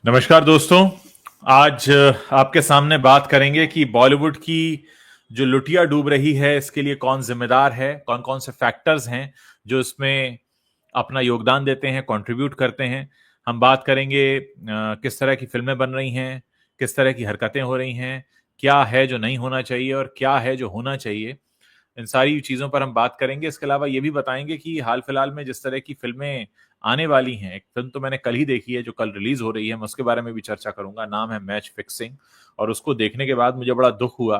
नमस्कार दोस्तों। आज आपके सामने बात करेंगे कि बॉलीवुड की जो लुटिया डूब रही है इसके लिए कौन जिम्मेदार है, कौन कौन से फैक्टर्स हैं जो इसमें अपना योगदान देते हैं, कंट्रीब्यूट करते हैं। हम बात करेंगे किस तरह की फिल्में बन रही हैं, किस तरह की हरकतें हो रही हैं, क्या है जो नहीं होना चाहिए और क्या है जो होना चाहिए। इन सारी चीज़ों पर हम बात करेंगे। इसके अलावा ये भी बताएंगे कि हाल फिलहाल में जिस तरह की फिल्में आने वाली हैं, एक फिल्म तो मैंने कल ही देखी है जो कल रिलीज हो रही है, मैं उसके बारे में भी चर्चा करूंगा। नाम है मैच फिक्सिंग। और उसको देखने के बाद मुझे बड़ा दुख हुआ।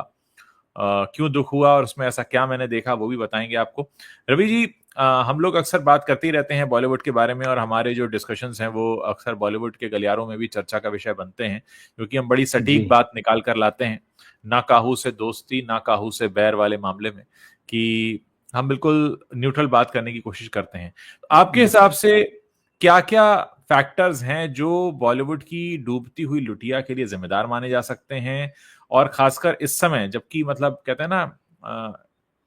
क्यों दुख हुआ और उसमें ऐसा क्या मैंने देखा वो भी बताएंगे आपको। रवि जी, हम लोग अक्सर बात करते ही रहते हैं बॉलीवुड के बारे में और हमारे जो डिस्कशंस हैं वो अक्सर बॉलीवुड के गलियारों में भी चर्चा का विषय बनते हैं, क्योंकि हम बड़ी सटीक जी। बात निकाल कर लाते हैं। ना काहू से दोस्ती ना काहू से बैर वाले मामले में, कि हम बिल्कुल न्यूट्रल बात करने की कोशिश करते हैं। तो आपके हिसाब बिल्कुल। से क्या क्या फैक्टर्स हैं जो बॉलीवुड की डूबती हुई लुटिया के लिए जिम्मेदार माने जा सकते हैं, और खासकर इस समय जबकि मतलब कहते हैं ना,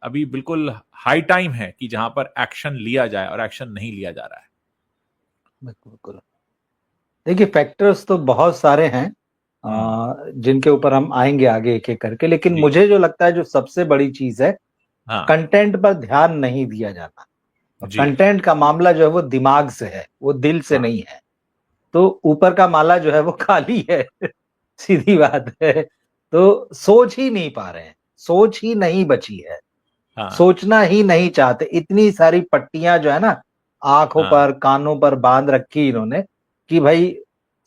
अभी बिल्कुल हाई टाइम है कि जहां पर एक्शन लिया जाए और एक्शन नहीं लिया जा रहा है। बिल्कुल, बिल्कुल। देखिए, फैक्टर्स तो बहुत सारे हैं हम्म। जिनके ऊपर हम आएँगे आगे एक-एक करके, लेकिन जी। मुझे जो लगता है जो सबसे बड़ी चीज़ है, हाँ। कंटेंट पर ध्यान नहीं दिया जाता। और जी। कंटेंट का मामला जो है वो दिमाग से है, वो दिल से हाँ। नहीं है। तो ऊपर का माला जो है वो खाली है, सीधी बात है। तो सोच ही नहीं पा रहे हैं, सोच ही नहीं बची है, हाँ। सोचना ही नहीं चाहते। इतनी सारी पट्टियाँ जो है ना, आँखों हाँ। पर, कानों पर बाँध रखी इन्होंने कि भई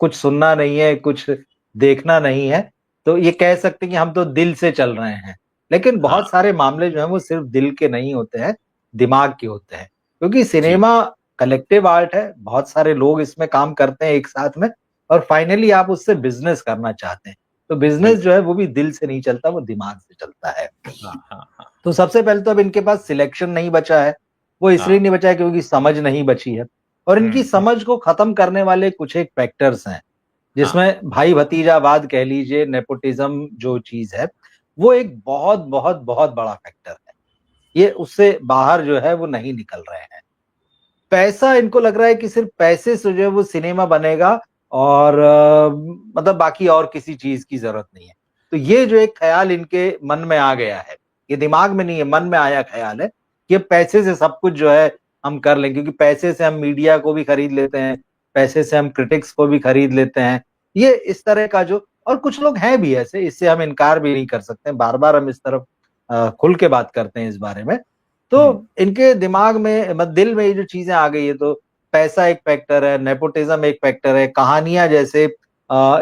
कुछ सुनना नहीं है, कुछ देखना नहीं है। तो ये कह सकते हैं कि हम तो दिल से चल रहे हैं। लेकिन बहुत हाँ। सारे मामले जो हैं वो सिर्फ़ दिल के नहीं होते हैं, दिमाग के होते हैं। क्योंकि जी। सिनेमा कलेक्टिव आर्ट है, बहुत सारे लोग इसमें काम करते हैं एक साथ में और फाइनली आप उससे बिज़नेस करना चाहते हैं। तो बिज़नेस बिल्कुल। जो है वो भी दिल से नहीं चलता, वो दिमाग से चलता है। हाँ। हाँ। हाँ। तो सबसे पहले तो अब इनके पास सिलेक्शन नहीं बचा है। वो इसलिए हाँ। नहीं बचा है क्योंकि समझ नहीं बची है और इनकी हम्म। समझ को खत्म करने वाले कुछ एक फैक्टर्स हैं, हाँ। जिसमें भाई-भतीजावाद कह लीजिए, नेपोटिज़्म जो चीज़ है, वो एक बहुत, बहुत, बहुत बड़ा फैक्टर है। ये उससे बाहर जो है वो नहीं निकल रहे हैं। पैसा इनको लग रहा है कि सिर्फ़ पैसे से जो है वो सिनेमा बनेगा और मतलब बाकी और किसी चीज़ की ज़रूरत नहीं है। तो ये जो एक ख़्याल इनके मन में आ गया है, ये दिमाग में नहीं है, मन में आया ख़्याल है कि पैसे से सब कुछ जो है हम कर लें, क्योंकि पैसे से हम मीडिया को भी खरीद लेते हैं, पैसे से हम क्रिटिक्स को भी खरीद लेते हैं। ये इस तरह का जो और कुछ लोग हैं भी ऐसे, इससे हम इनकार भी नहीं कर सकते। बार-बार हम इस तरफ खुल के बात करते हैं इस बारे में। तो हम्म। इनके दिमाग में दिल में ये जो चीज़ें आ गई है, तो पैसा एक फैक्टर है, नेपोटिज़्म एक फैक्टर है, कहानियाँ जैसे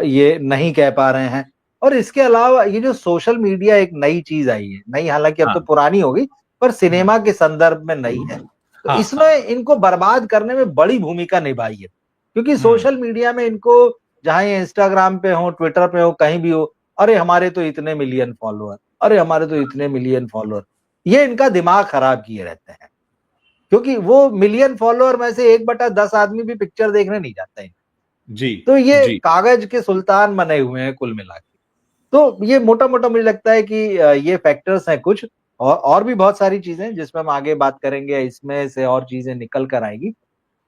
ये नहीं कह पा रहे हैं और इसके अलावा ये जो सोशल मीडिया एक नई चीज़ आई है, नई हालाँकि अब तो हाँ। पुरानी हो गई, पर हम्म। सिनेमा के संदर्भ में नई है। तो हाँ। हाँ। इसने इनको बर्बाद करने में बड़ी भूमिका निभाई है, क्योंकि हम्म। सोशल मीडिया में इनको चाहे ये इंस्टाग्राम पे हो, ट्विटर पे हो, कहीं भी हो, अरे हमारे तो इतने मिलियन फॉलोअर, अरे हमारे तो इतने मिलियन फॉलोअर। ये इनका दिमाग खराब किए रहते हैं, क्योंकि वो मिलियन फॉलोअर में से 1/10 आदमी भी पिक्चर देखने नहीं जाते हैं। जी। तो ये जी। कागज के सुल्तान बने हुए हैं कुल मिला के। तो ये मोटा-मोटा मुझे लगता है कि ये फैक्टर्स हैं कुछ और भी बहुत सारी चीज़ें हैं जिसमें हम आगे बात करेंगे, इसमें से और चीज़ें निकल कर आएँगी।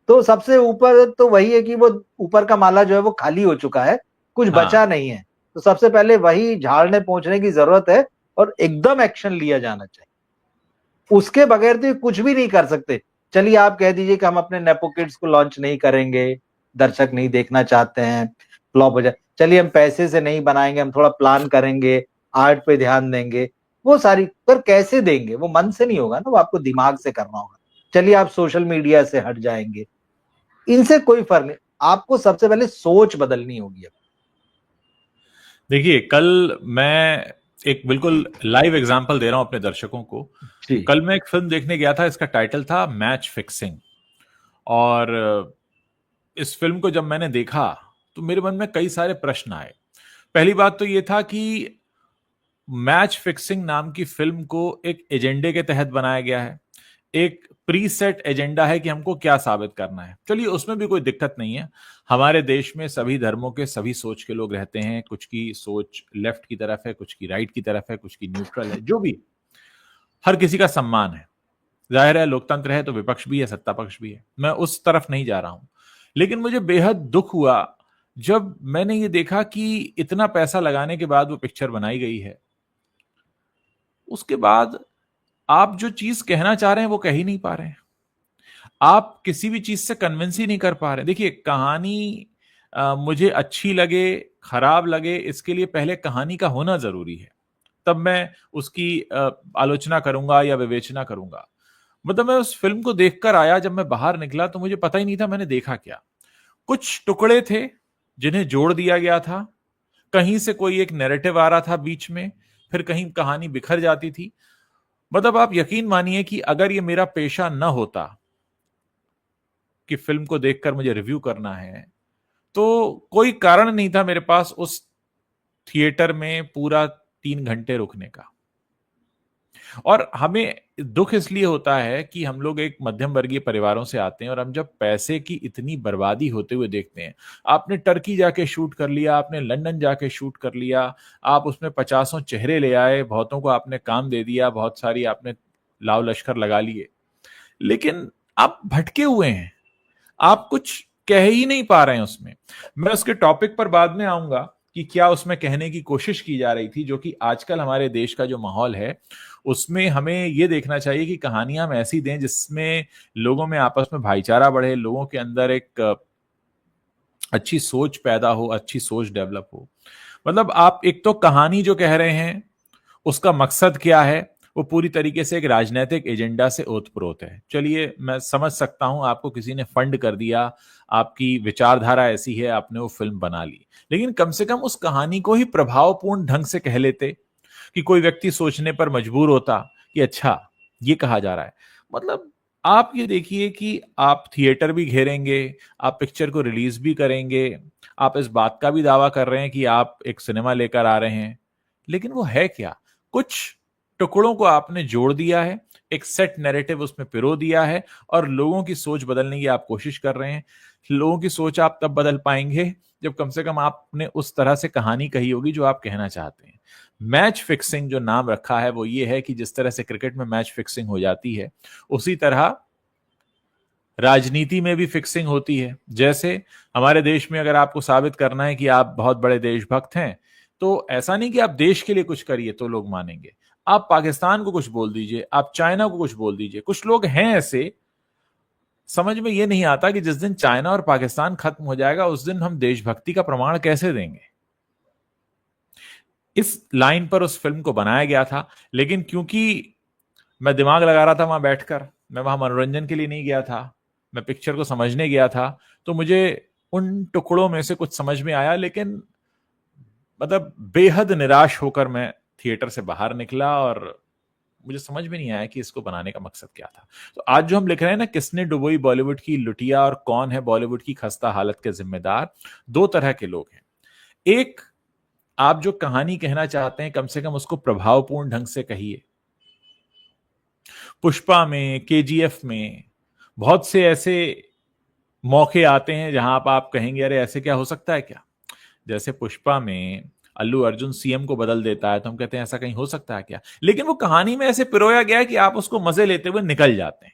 तो सबसे ऊपर तो वही है कि वो ऊपर का माला जो है वो खाली हो चुका है, कुछ हाँ। बचा नहीं है। तो सबसे पहले वही झाड़ने-पोंछने की ज़रूरत है और एकदम एक्शन लिया जाना चाहिए। उसके बगैर तो ये कुछ भी नहीं कर सकते। चलिए आप कह दीजिए कि हम अपने नेपो किड्स को लॉन्च नहीं करेंगे, दर्शक नहीं देखना चाहते हैं, फ्लॉप हो जाए। चलिए हम पैसे से नहीं बनाएँगे, हम थोड़ा प्लान करेंगे, आर्ट पे ध्यान देंगे, वो सारी पर कैसे देंगे? वो मन से नहीं होगा ना, वो आपको दिमाग से करना होगा। चलिए आप सोशल मीडिया से हट जाएँगे, इनसे कोई फ़र्क नहीं। आपको सबसे पहले सोच बदलनी होगी अब। देखिए, कल मैं एक बिल्कुल लाइव एग्जांपल दे रहा हूं अपने दर्शकों को। जी, कल मैं एक फिल्म देखने गया था, इसका टाइटल था मैच फिक्सिंग। और इस फिल्म को जब मैंने देखा तो मेरे मन में कई सारे प्रश्न आए। पहली बात तो ये था कि मैच फिक्सिंग नाम की फिल्म को एक एजेंडे के तहत बनाया गया है। एक प्री सेट एजेंडा है कि हमको क्या साबित करना है। चलिए, उसमें भी कोई दिक्कत नहीं है। हमारे देश में सभी धर्मों के सभी सोच के लोग रहते हैं। कुछ की सोच लेफ्ट की तरफ है, कुछ की राइट की तरफ है, कुछ की न्यूट्रल है। जो भी, हर किसी का सम्मान है। जाहिर है, लोकतंत्र है तो विपक्ष भी है, सत्ता पक्ष भी है। मैं उस तरफ नहीं जा रहा हूं। लेकिन मुझे बेहद दुख हुआ जब मैंने ये देखा कि इतना पैसा लगाने के बाद वो पिक्चर बनाई गई है, उसके बाद आप जो चीज कहना चाह रहे हैं वो कह ही नहीं पा रहे हैं। आप किसी भी चीज से कन्विंस ही नहीं कर पा रहे। देखिए, कहानी मुझे अच्छी लगे, खराब लगे, इसके लिए पहले कहानी का होना जरूरी है, तब मैं उसकी आलोचना करूंगा या विवेचना करूंगा। मतलब मैं उस फिल्म को देखकर आया, जब मैं बाहर निकला तो मुझे पता ही नहीं था मैंने देखा क्या। कुछ टुकड़े थे जिन्हें जोड़ दिया गया था, कहीं से कोई एक नैरेटिव आ रहा था बीच में, फिर कहीं कहानी बिखर जाती थी। मतलब आप यकीन मानिए कि अगर ये मेरा पेशा न होता कि फिल्म को देखकर मुझे रिव्यू करना है, तो कोई कारण नहीं था मेरे पास उस थिएटर में पूरा 3 घंटे रुकने का। और हमें दुख इसलिए होता है कि हम लोग एक मध्यम वर्गीय परिवारों से आते हैं, और हम जब पैसे की इतनी बर्बादी होते हुए देखते हैं, आपने टर्की जाके शूट कर लिया, आपने लंदन जाके शूट कर लिया, आप उसमें 50 चेहरे ले आए, बहुतों को आपने काम दे दिया, बहुत सारी आपने लाव लश्कर लगा लिए, लेकिन आप भटके हुए हैं, आप कुछ कह ही नहीं पा रहे हैं उसमें। मैं उसके टॉपिक पर बाद में आऊंगा कि क्या उसमें कहने की कोशिश की जा रही थी, जो कि आजकल हमारे देश का जो माहौल है उसमें हमें यह देखना चाहिए कि कहानियां हम ऐसी दें जिसमें लोगों में आपस में भाईचारा बढ़े, लोगों के अंदर एक अच्छी सोच पैदा हो, अच्छी सोच डेवलप हो। मतलब आप एक तो कहानी जो कह रहे हैं उसका मकसद क्या है, वो पूरी तरीके से एक राजनीतिक एजेंडा से ओतप्रोत है। चलिए, मैं समझ सकता हूं, आपको किसी ने फंड कर दिया, आपकी विचारधारा ऐसी है, आपने वो फिल्म बना ली, लेकिन कम से कम उस कहानी को ही प्रभावपूर्ण ढंग से कह लेते कि कोई व्यक्ति सोचने पर मजबूर होता कि अच्छा ये कहा जा रहा है। मतलब आप ये देखिए कि आप थिएटर भी घेरेंगे, आप पिक्चर को रिलीज भी करेंगे, आप इस बात का भी दावा कर रहे हैं कि आप एक सिनेमा लेकर आ रहे हैं, लेकिन वो है क्या? कुछ टुकड़ों को आपने जोड़ दिया है, एक सेट नैरेटिव उसमें पिरो दिया है, और लोगों की सोच बदलने की आप कोशिश कर रहे हैं। लोगों की सोच आप तब बदल पाएंगे जब कम से कम आपने उस तरह से कहानी कही होगी जो आप कहना चाहते हैं। मैच फिक्सिंग जो नाम रखा है वो ये है कि जिस तरह से क्रिकेट में मैच फिक्सिंग हो जाती है, उसी तरह राजनीति में भी फिक्सिंग होती है। जैसे हमारे देश में अगर आपको साबित करना है कि आप बहुत बड़े देशभक्त हैं, तो ऐसा नहीं कि आप देश के लिए कुछ करिए तो लोग मानेंगे, आप पाकिस्तान को कुछ बोल दीजिए, आप चाइना को कुछ बोल दीजिए। कुछ लोग हैं ऐसे, समझ में ये नहीं आता कि जिस दिन चाइना और पाकिस्तान खत्म हो जाएगा उस दिन हम देशभक्ति का प्रमाण कैसे देंगे। इस लाइन पर उस फिल्म को बनाया गया था, लेकिन क्योंकि मैं दिमाग लगा रहा था वहां बैठकर, मैं वहां मनोरंजन के लिए नहीं गया था, मैं पिक्चर को समझने गया था, तो मुझे उन टुकड़ों में से कुछ समझ में आया, लेकिन मतलब बेहद निराश होकर मैं थिएटर से बाहर निकला, और मुझे समझ में नहीं आया कि इसको बनाने का मकसद क्या था। तो आज जो हम लिख रहे हैं ना, किसने डुबोई बॉलीवुड की लुटिया और कौन है बॉलीवुड की खस्ता हालत के जिम्मेदार, दो तरह के लोग हैं। एक, आप जो कहानी कहना चाहते हैं कम से कम उसको प्रभावपूर्ण ढंग से कहिए। पुष्पा में, केजीएफ में बहुत से ऐसे मौके आते हैं जहां आप कहेंगे अरे ऐसे क्या हो सकता है क्या। जैसे पुष्पा में अल्लू अर्जुन सीएम को बदल देता है तो हम कहते हैं ऐसा कहीं हो सकता है क्या, लेकिन वो कहानी में ऐसे पिरोया गया है कि आप उसको मजे लेते हुए निकल जाते हैं।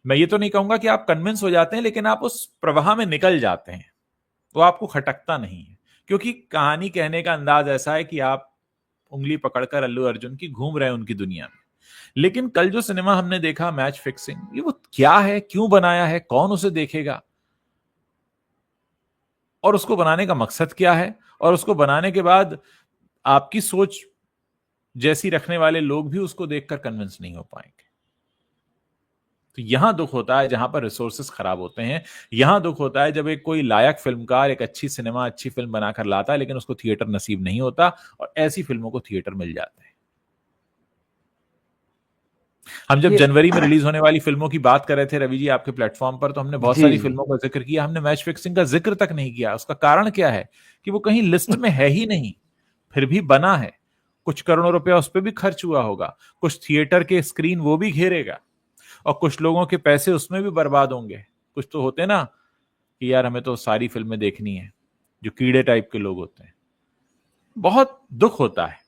मैं ये तो नहीं कहूंगा कि आप कन्विंस हो जाते हैं, लेकिन आप उस प्रवाह में निकल जाते हैं, वो आपको खटकता नहीं है, क्योंकि कहानी कहने का अंदाज ऐसा है कि आप उंगली पकड़कर अल्लू अर्जुन की घूम रहे हैं उनकी दुनिया में। लेकिन कल जो सिनेमा हमने देखा मैच फिक्सिंग, ये वो क्या है, क्यों बनाया है, कौन उसे देखेगा, और उसको बनाने का मकसद क्या है, और उसको बनाने के बाद आपकी सोच जैसी रखने वाले लोग भी उसको देखकर कन्विंस नहीं हो पाएंगे। तो यहां दुख होता है जहां पर रिसोर्सेस खराब होते हैं। यहां दुख होता है जब एक कोई लायक फिल्मकार एक अच्छी सिनेमा, अच्छी फिल्म बनाकर लाता है, लेकिन उसको थिएटर नसीब नहीं होता, और ऐसी फिल्मों को थिएटर मिल जाते हैं। हम जब ये जनवरी में रिलीज होने वाली फिल्मों की बात कर रहे थे रवि जी आपके प्लेटफॉर्म पर, तो हमने बहुत जी सारी जी फिल्मों का जिक्र किया, हमने मैच फिक्सिंग का जिक्र तक नहीं किया। उसका कारण क्या है कि वो कहीं लिस्ट में है ही नहीं, फिर भी बना है। कुछ करोड़ों रुपया उस पर भी खर्च हुआ होगा, कुछ थिएटर के स्क्रीन वो भी घेरेगा, और कुछ लोगों के पैसे उसमें भी बर्बाद होंगे। कुछ तो होते ना कि यार हमें तो सारी फिल्में देखनी है, जो कीड़े टाइप के लोग होते हैं। बहुत दुख होता है।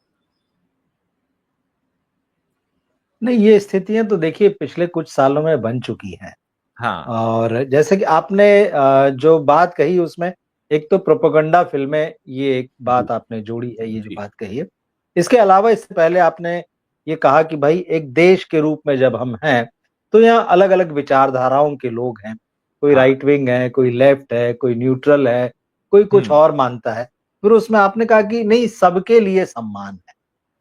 नहीं, ये स्थितियां तो देखिए पिछले कुछ सालों में बन चुकी हैं। हाँ। और जैसे कि आपने जो बात कही उसमें एक तो प्रोपेगेंडा फिल्में, ये एक बात आपने जोड़ी है, ये जो जी। बात कही है। इसके अलावा इससे पहले आपने ये कहा कि भाई एक देश के रूप में जब हम हैं, तो यहाँ अलग अलग विचारधाराओं के लोग हैं, कोई हाँ। राइट विंग है, कोई लेफ्ट है, कोई न्यूट्रल है, कोई कुछ हम्म। और मानता है। फिर उसमें आपने कहा कि नहीं, सबके लिए सम्मान है।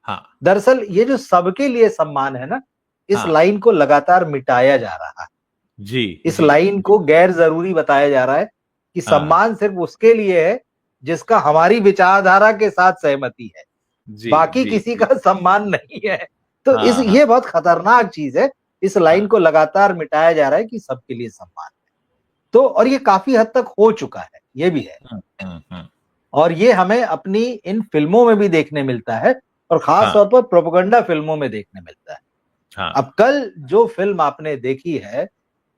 हाँ। दरअसल ये जो सबके लिए सम्मान है ना, इस हाँ। लाइन को लगातार मिटाया जा रहा है। जी। इस जी। लाइन को गैर जरूरी बताया जा रहा है कि हाँ। सम्मान सिर्फ उसके लिए है जिसका हमारी विचारधारा के साथ सहमति है, जी। बाकी जी। किसी जी। का सम्मान नहीं है। तो इस हाँ। हाँ। ये बहुत खतरनाक चीज है। इस लाइन हाँ। को लगातार मिटाया जा रहा है कि सबके लिए सम्मान है। तो और ये काफी हद तक हो चुका है, ये भी है। हम्म। और ये हमें अपनी इन फिल्मों में भी देखने मिलता है, और खास हाँ। तौर पर प्रोपेगेंडा फिल्मों में देखने मिलता है। हाँ। अब कल जो फिल्म आपने देखी है,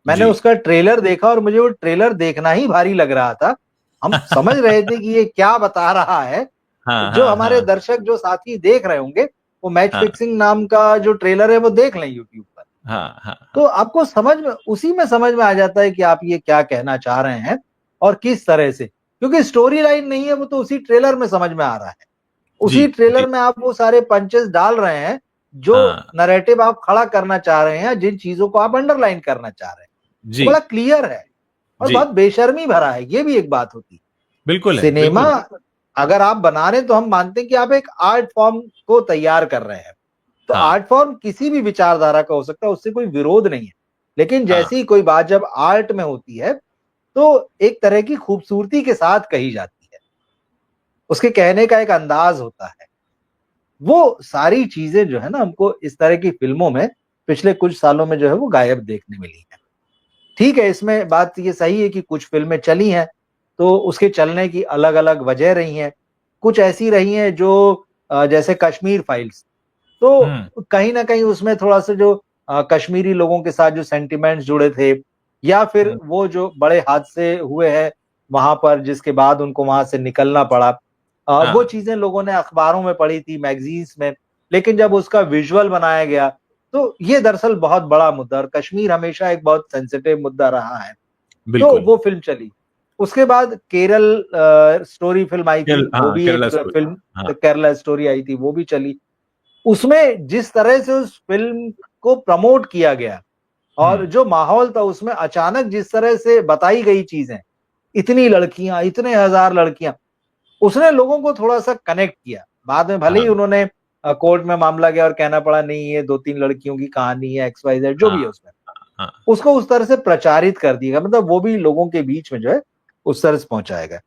मैंने जी। उसका ट्रेलर देखा और मुझे वो ट्रेलर देखना ही भारी लग रहा था। हम समझ रहे थे कि ये क्या बता रहा है। हाँ। जो हाँ। हमारे हाँ। दर्शक, जो साथी देख रहे होंगे, वो मैच हाँ। फिक्सिंग नाम का जो ट्रेलर है वो देख लें यूट्यूब पर। हाँ। हाँ। तो हाँ। आपको समझ में, उसी में समझ में आ जाता है कि आप ये क्या कहना चाह रहे हैं और किस तरह से, क्योंकि स्टोरी लाइन नहीं है, वो तो उसी ट्रेलर में समझ में आ रहा है। जी। उसी जी। ट्रेलर में आप वो सारे पंचेस डाल रहे हैं जो हाँ। नैरेटिव आप खड़ा करना चाह रहे हैं, जिन चीजों को आप अंडरलाइन करना चाह रहे हैं, वो जी। बड़ा क्लियर है और जी। बहुत बेशर्मी भरा है। ये भी एक बात होती है। बिल्कुल है, सिनेमा बिल्कुल है। अगर आप बना रहे हैं तो हम मानते हैं कि आप एक आर्ट फॉर्म को तैयार कर रहे हैं। तो हाँ। आर्ट फॉर्म किसी भी विचारधारा का हो सकता है, उससे कोई विरोध नहीं है। लेकिन हाँ। जैसी कोई बात जब आर्ट में होती है, तो एक तरह की खूबसूरती के साथ कही जाती है, उसके कहने का एक अंदाज होता है। वो सारी चीजें जो है ना, हमको इस तरह की फिल्मों में पिछले कुछ सालों में जो है वो गायब देखने मिली है। ठीक है, इसमें बात ये सही है कि कुछ फिल्में चली हैं, तो उसके चलने की अलग अलग वजह रही हैं। कुछ ऐसी रही हैं जो जैसे कश्मीर फाइल्स, हम्म। तो कहीं ना कहीं उसमें थोड़ा सा जो कश्मीरी लोगों के साथ जो सेंटिमेंट्स जुड़े थे, या फिर हम्म। वो जो बड़े हादसे हुए हैं वहां पर, जिसके बाद उनको वहां से निकलना पड़ा, वो हाँ। चीजें लोगों ने अखबारों में पढ़ी थी, मैगजीन्स में। लेकिन जब उसका विजुअल बनाया गया, तो ये दरअसल बहुत बड़ा मुद्दा, और कश्मीर हमेशा एक बहुत सेंसिटिव मुद्दा रहा है। तो बिल्कुल। वो फिल्म चली। उसके बाद केरल स्टोरी फिल्म आई थी, वो हाँ, भी केरला एक स्टोरी। फिल्म, हाँ। केरला स्टोरी आई थी, वो भी चली। उसमें जिस तरह से उस फिल्म को प्रमोट किया गया, और हम्म। जो माहौल था उसमें, अचानक जिस तरह से बताई गई चीजें, इतनी लड़कियां, इतने हजार लड़कियां, उसने लोगों को थोड़ा सा कनेक्ट किया। बाद में भले ही हाँ। उन्होंने कोर्ट में मामला गया और कहना पड़ा नहीं, ये दो तीन लड़कियों की कहानी है, एक्स वाई जेड जो हाँ। भी है उसमें, हाँ। उसको उस तरह से प्रचारित कर दिया, मतलब वो भी लोगों के बीच में जो है उस तरह से पहुंचाएगा।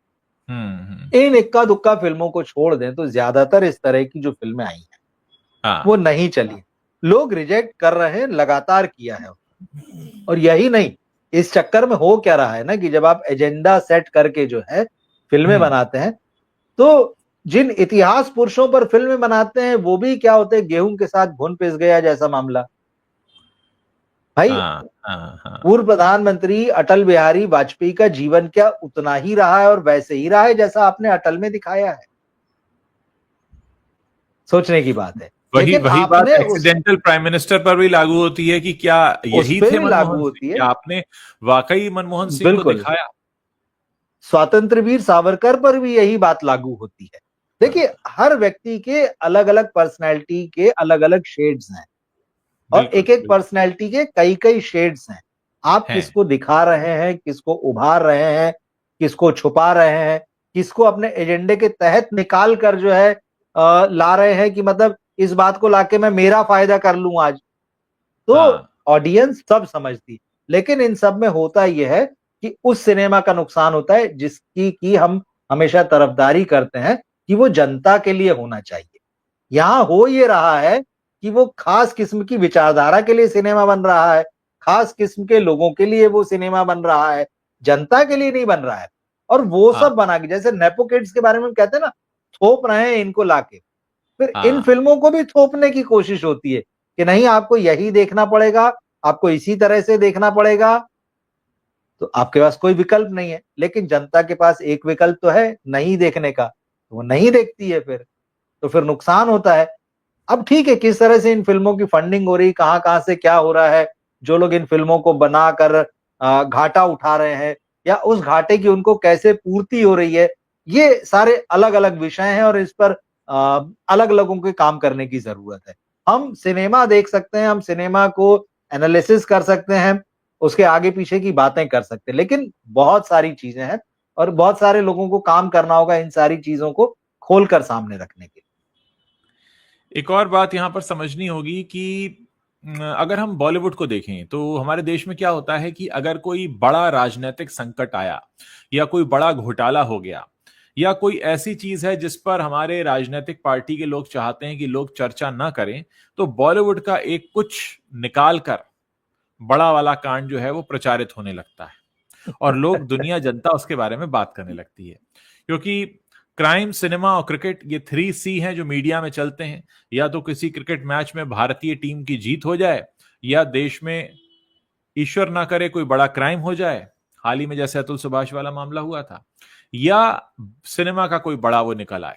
हम्म। इन इक्का दुक्का फिल्मों को छोड़ दें तो ज्यादातर इस तरह की जो फिल्में आई हैं वो हाँ। नहीं चली। लोग रिजेक्ट कर रहे हैं, लगातार किया है। और यही नहीं, इस चक्कर में हो क्या रहा है ना, कि जब आप एजेंडा सेट करके जो है फिल्में हम्म। बनाते हैं, तो जिन इतिहास पुरुषों पर फिल्में बनाते हैं वो भी क्या होते हैं, गेहूं के साथ घुन पिस गया जैसा मामला। भाई, हाँ। हाँ। हाँ। पूर्व प्रधानमंत्री अटल बिहारी वाजपेयी का जीवन क्या उतना ही रहा है और वैसे ही रहा है जैसा आपने अटल में दिखाया है? सोचने की बात है। वही लेकिन वही बात आपने एक्सीडेंटल प्राइम मिनिस्टर पर भी लागू होती है कि क्या उस यही पे थे भी लागू मनमोहन सिंह? होती है। क्या आपने वाकई मनमोहन सिंह को बिल्कुल, दिखाया? स्वतंत्र वीर सावरकर पर भी यही बात लागू होती है। देखिए, हाँ। हर व्यक्ति के अलग अलग पर्सनैलिटी के अलग अलग शेड्स हैं, और बिल्कुल, एक एक बिल्कुल। पर्सनैलिटी के कई कई शेड्स हैं। आप हैं। किसको दिखा रहे हैं, किसको उभार रहे हैं, किसको छुपा रहे हैं, किसको अपने एजेंडे के तहत निकाल कर जो है ला रहे हैं, कि मतलब इस बात को लाके मैं मेरा फायदा कर लूं आज। तो हाँ। ऑडियंस सब समझती है। लेकिन इन सब में होता यह है कि उस सिनेमा का नुकसान होता है जिसकी की हम हमेशा तरफदारी करते हैं कि वो जनता के लिए होना चाहिए। यहाँ हो ये रहा है कि वो खास किस्म की विचारधारा के लिए सिनेमा बन रहा है, खास किस्म के लोगों के लिए वो सिनेमा बन रहा है, जनता के लिए नहीं बन रहा है। और वो हाँ। सब बना के, जैसे नेपो किड्स के बारे में हम कहते हैं ना, थोप रहे हैं इनको लाके, फिर इन हाँ। फिल्मों को भी थोपने की कोशिश होती है कि नहीं, आपको यही देखना पड़ेगा, आपको इसी तरह से देखना पड़ेगा। तो आपके पास कोई विकल्प नहीं है। लेकिन जनता के पास एक विकल्प तो है, नहीं देखने का, तो वो नहीं देखती है फिर। तो फिर नुकसान होता है। अब ठीक है, किस तरह से इन फिल्मों की फंडिंग हो रही, कहाँ कहाँ से क्या हो रहा है, जो लोग इन फिल्मों को बनाकर घाटा उठा रहे हैं, या उस घाटे की उनको कैसे पूर्ति हो रही है, ये सारे अलग अलग विषय हैं और इस पर अलग लोगों के काम करने की जरूरत है। हम सिनेमा देख सकते हैं, हम सिनेमा को एनालिसिस कर सकते हैं, उसके आगे पीछे की बातें कर सकते हैं, लेकिन बहुत सारी चीजें हैं और बहुत सारे लोगों को काम करना होगा इन सारी चीजों को खोलकर सामने रखने के। एक और बात यहां पर समझनी होगी कि अगर हम बॉलीवुड को देखें तो हमारे देश में क्या होता है कि अगर कोई बड़ा राजनीतिक संकट आया या कोई बड़ा घोटाला हो गया या कोई ऐसी चीज है जिस पर हमारे राजनीतिक पार्टी के लोग चाहते हैं कि लोग चर्चा ना करें, तो बॉलीवुड का एक कुछ निकाल कर बड़ा वाला कांड जो है वो प्रचारित होने लगता है और लोग, दुनिया, जनता उसके बारे में बात करने लगती है। क्योंकि क्राइम, सिनेमा और क्रिकेट, ये 3C हैं जो मीडिया में चलते हैं। या तो किसी क्रिकेट मैच में भारतीय टीम की जीत हो जाए, या देश में ईश्वर ना करे कोई बड़ा क्राइम हो जाए, हाल ही में जैसे अतुल सुभाष वाला मामला हुआ था, या सिनेमा का कोई बड़ा वो निकल आए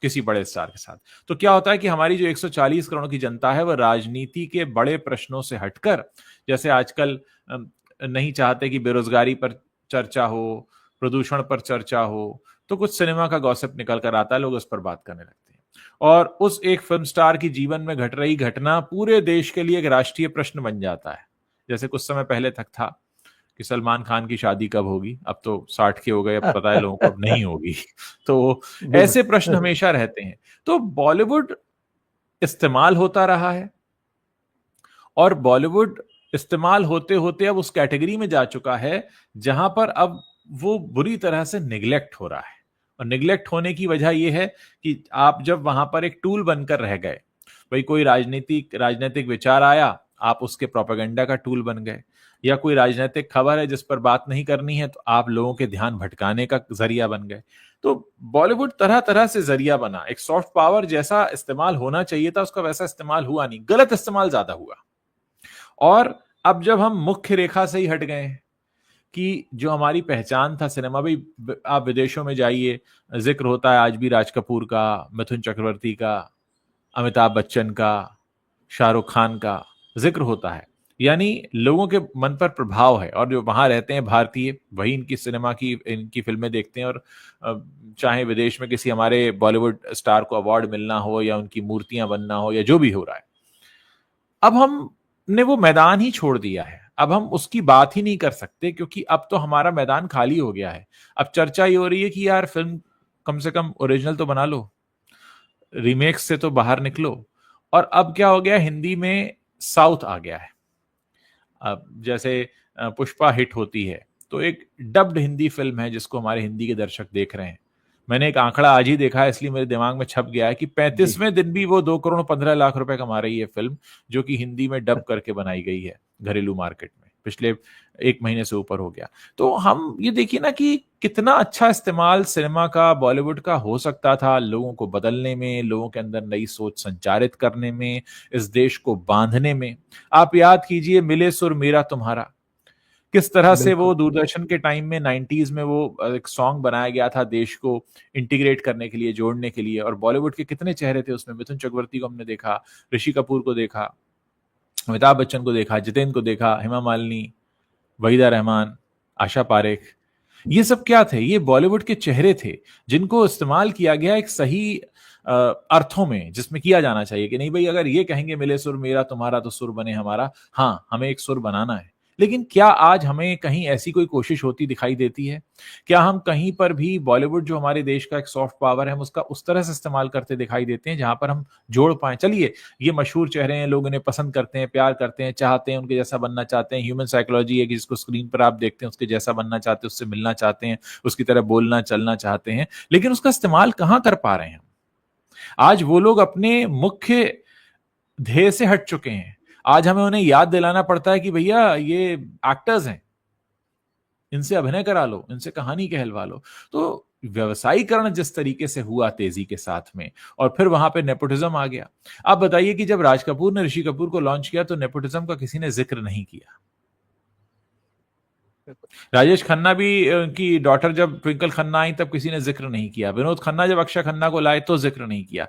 किसी बड़े स्टार के साथ। तो क्या होता है कि हमारी जो 140 करोड़ की जनता है वह राजनीति के बड़े प्रश्नों से हटकर, जैसे आजकल नहीं चाहते कि बेरोजगारी पर चर्चा हो, प्रदूषण पर चर्चा हो, तो कुछ सिनेमा का गॉसिप निकल कर आता है, लोग उस पर बात करने लगते हैं। और उस एक फिल्म स्टार की जीवन में घट रही घटना पूरे देश के लिए एक राष्ट्रीय प्रश्न बन जाता है। जैसे कुछ समय पहले तक था कि सलमान खान की शादी कब होगी, अब तो 60 के हो गए, अब पता है लोगों को अब नहीं होगी। तो ऐसे प्रश्न हमेशा रहते हैं। तो बॉलीवुड इस्तेमाल होता रहा है और बॉलीवुड इस्तेमाल होते होते अब उस कैटेगरी में जा चुका है जहां पर अब वो बुरी तरह से निगलेक्ट हो रहा है। और निगलेक्ट होने की वजह यह है कि आप जब वहां पर एक टूल बनकर रह गए, भाई कोई राजनीतिक विचार आया, आप उसके प्रोपेगेंडा का टूल बन गए, या कोई राजनीतिक खबर है जिस पर बात नहीं करनी है तो आप लोगों के ध्यान भटकाने का जरिया बन गए। तो बॉलीवुड तरह तरह से जरिया बना। एक सॉफ्ट पावर जैसा इस्तेमाल होना चाहिए था उसका वैसा इस्तेमाल हुआ नहीं, गलत इस्तेमाल ज्यादा हुआ। और अब जब हम मुख्य रेखा से ही हट गए हैं कि जो हमारी पहचान था सिनेमा, भाई आप विदेशों में जाइए, जिक्र होता है आज भी राज कपूर का, मिथुन चक्रवर्ती का, अमिताभ बच्चन का, शाहरुख खान का जिक्र होता है। यानी लोगों के मन पर प्रभाव है और जो वहां रहते हैं भारतीय, वही इनकी सिनेमा की, इनकी फिल्में देखते हैं। और चाहे विदेश में किसी हमारे बॉलीवुड स्टार को अवार्ड मिलना हो या उनकी मूर्तियां बनना हो या जो भी हो रहा है, अब हमने वो मैदान ही छोड़ दिया है। अब हम उसकी बात ही नहीं कर सकते क्योंकि अब तो हमारा मैदान खाली हो गया है। अब चर्चा ये हो रही है कि यार फिल्म कम से कम ओरिजिनल तो बना लो, रीमेक्स से तो बाहर निकलो। और अब क्या हो गया, हिंदी में साउथ आ गया है। अब जैसे पुष्पा हिट होती है तो एक डब्ड हिंदी फिल्म है जिसको हमारे हिंदी के दर्शक देख रहे हैं। मैंने एक आंकड़ा आज ही देखा है इसलिए मेरे दिमाग में छप गया है कि 35वें दिन भी वो 2 करोड़ 15 लाख रुपए कमा रही है फिल्म, जो कि हिंदी में डब करके बनाई गई है घरेलू मार्केट में। पिछले 1 महीने से ऊपर हो गया। तो हम ये देखिए ना कि कितना अच्छा इस्तेमाल सिनेमा का, बॉलीवुड का हो सकता था लोगों को बदलने में, लोगों के अंदर नई सोच संचारित करने में, इस देश को बांधने में। आप याद कीजिए मिले सुर मेरा तुम्हारा, किस तरह से वो दूरदर्शन के टाइम में 90s में वो एक सॉन्ग बनाया गया था देश को इंटीग्रेट करने के लिए, जोड़ने के लिए। और बॉलीवुड के कितने चेहरे थे उसमें, मिथुन चक्रवर्ती को हमने देखा, ऋषि कपूर को देखा, अमिताभ बच्चन को देखा, जितेंद्र को देखा, हेमा मालिनी, वहीदा रहमान, आशा पारेख। ये सब क्या थे? ये बॉलीवुड के चेहरे थे जिनको इस्तेमाल किया गया एक सही अर्थों में, जिसमें किया जाना चाहिए कि नहीं भाई अगर ये कहेंगे मिले सुर मेरा तुम्हारा तो सुर बने हमारा। हाँ, हमें एक सुर बनाना है। लेकिन क्या आज हमें कहीं ऐसी कोई कोशिश होती दिखाई देती है? क्या हम कहीं पर भी बॉलीवुड जो हमारे देश का एक सॉफ्ट पावर है हम उसका उस तरह से इस्तेमाल करते दिखाई देते हैं जहां पर हम जोड़ पाए? चलिए, ये मशहूर चेहरे हैं, लोग इन्हें पसंद करते हैं, प्यार करते हैं, चाहते हैं, उनके जैसा बनना चाहते हैं। ह्यूमन साइकोलॉजी है कि जिसको स्क्रीन पर आप देखते हैं उसके जैसा बनना चाहते हैं, उससे मिलना चाहते हैं, उसकी तरह बोलना चलना चाहते हैं। लेकिन उसका इस्तेमाल कहां कर पा रहे हैं? आज वो लोग अपने मुख्य ध्येय से हट चुके हैं। आज हमें उन्हें याद दिलाना पड़ता है कि भैया ये एक्टर्स हैं, इनसे अभिनय करा लो, इनसे कहानी कहलवा लो। तो व्यवसायीकरण जिस तरीके से हुआ तेजी के साथ में, और फिर वहां पे नेपोटिज्म आ गया। आप बताइए कि जब राज कपूर ने ऋषि कपूर को लॉन्च किया तो नेपोटिज्म का किसी ने जिक्र नहीं किया। राजेश खन्ना भी की डॉटर जब ट्विंकल खन्ना आई तब किसी ने जिक्र नहीं किया। विनोद खन्ना जब अक्षय खन्ना को लाए तो जिक्र नहीं किया।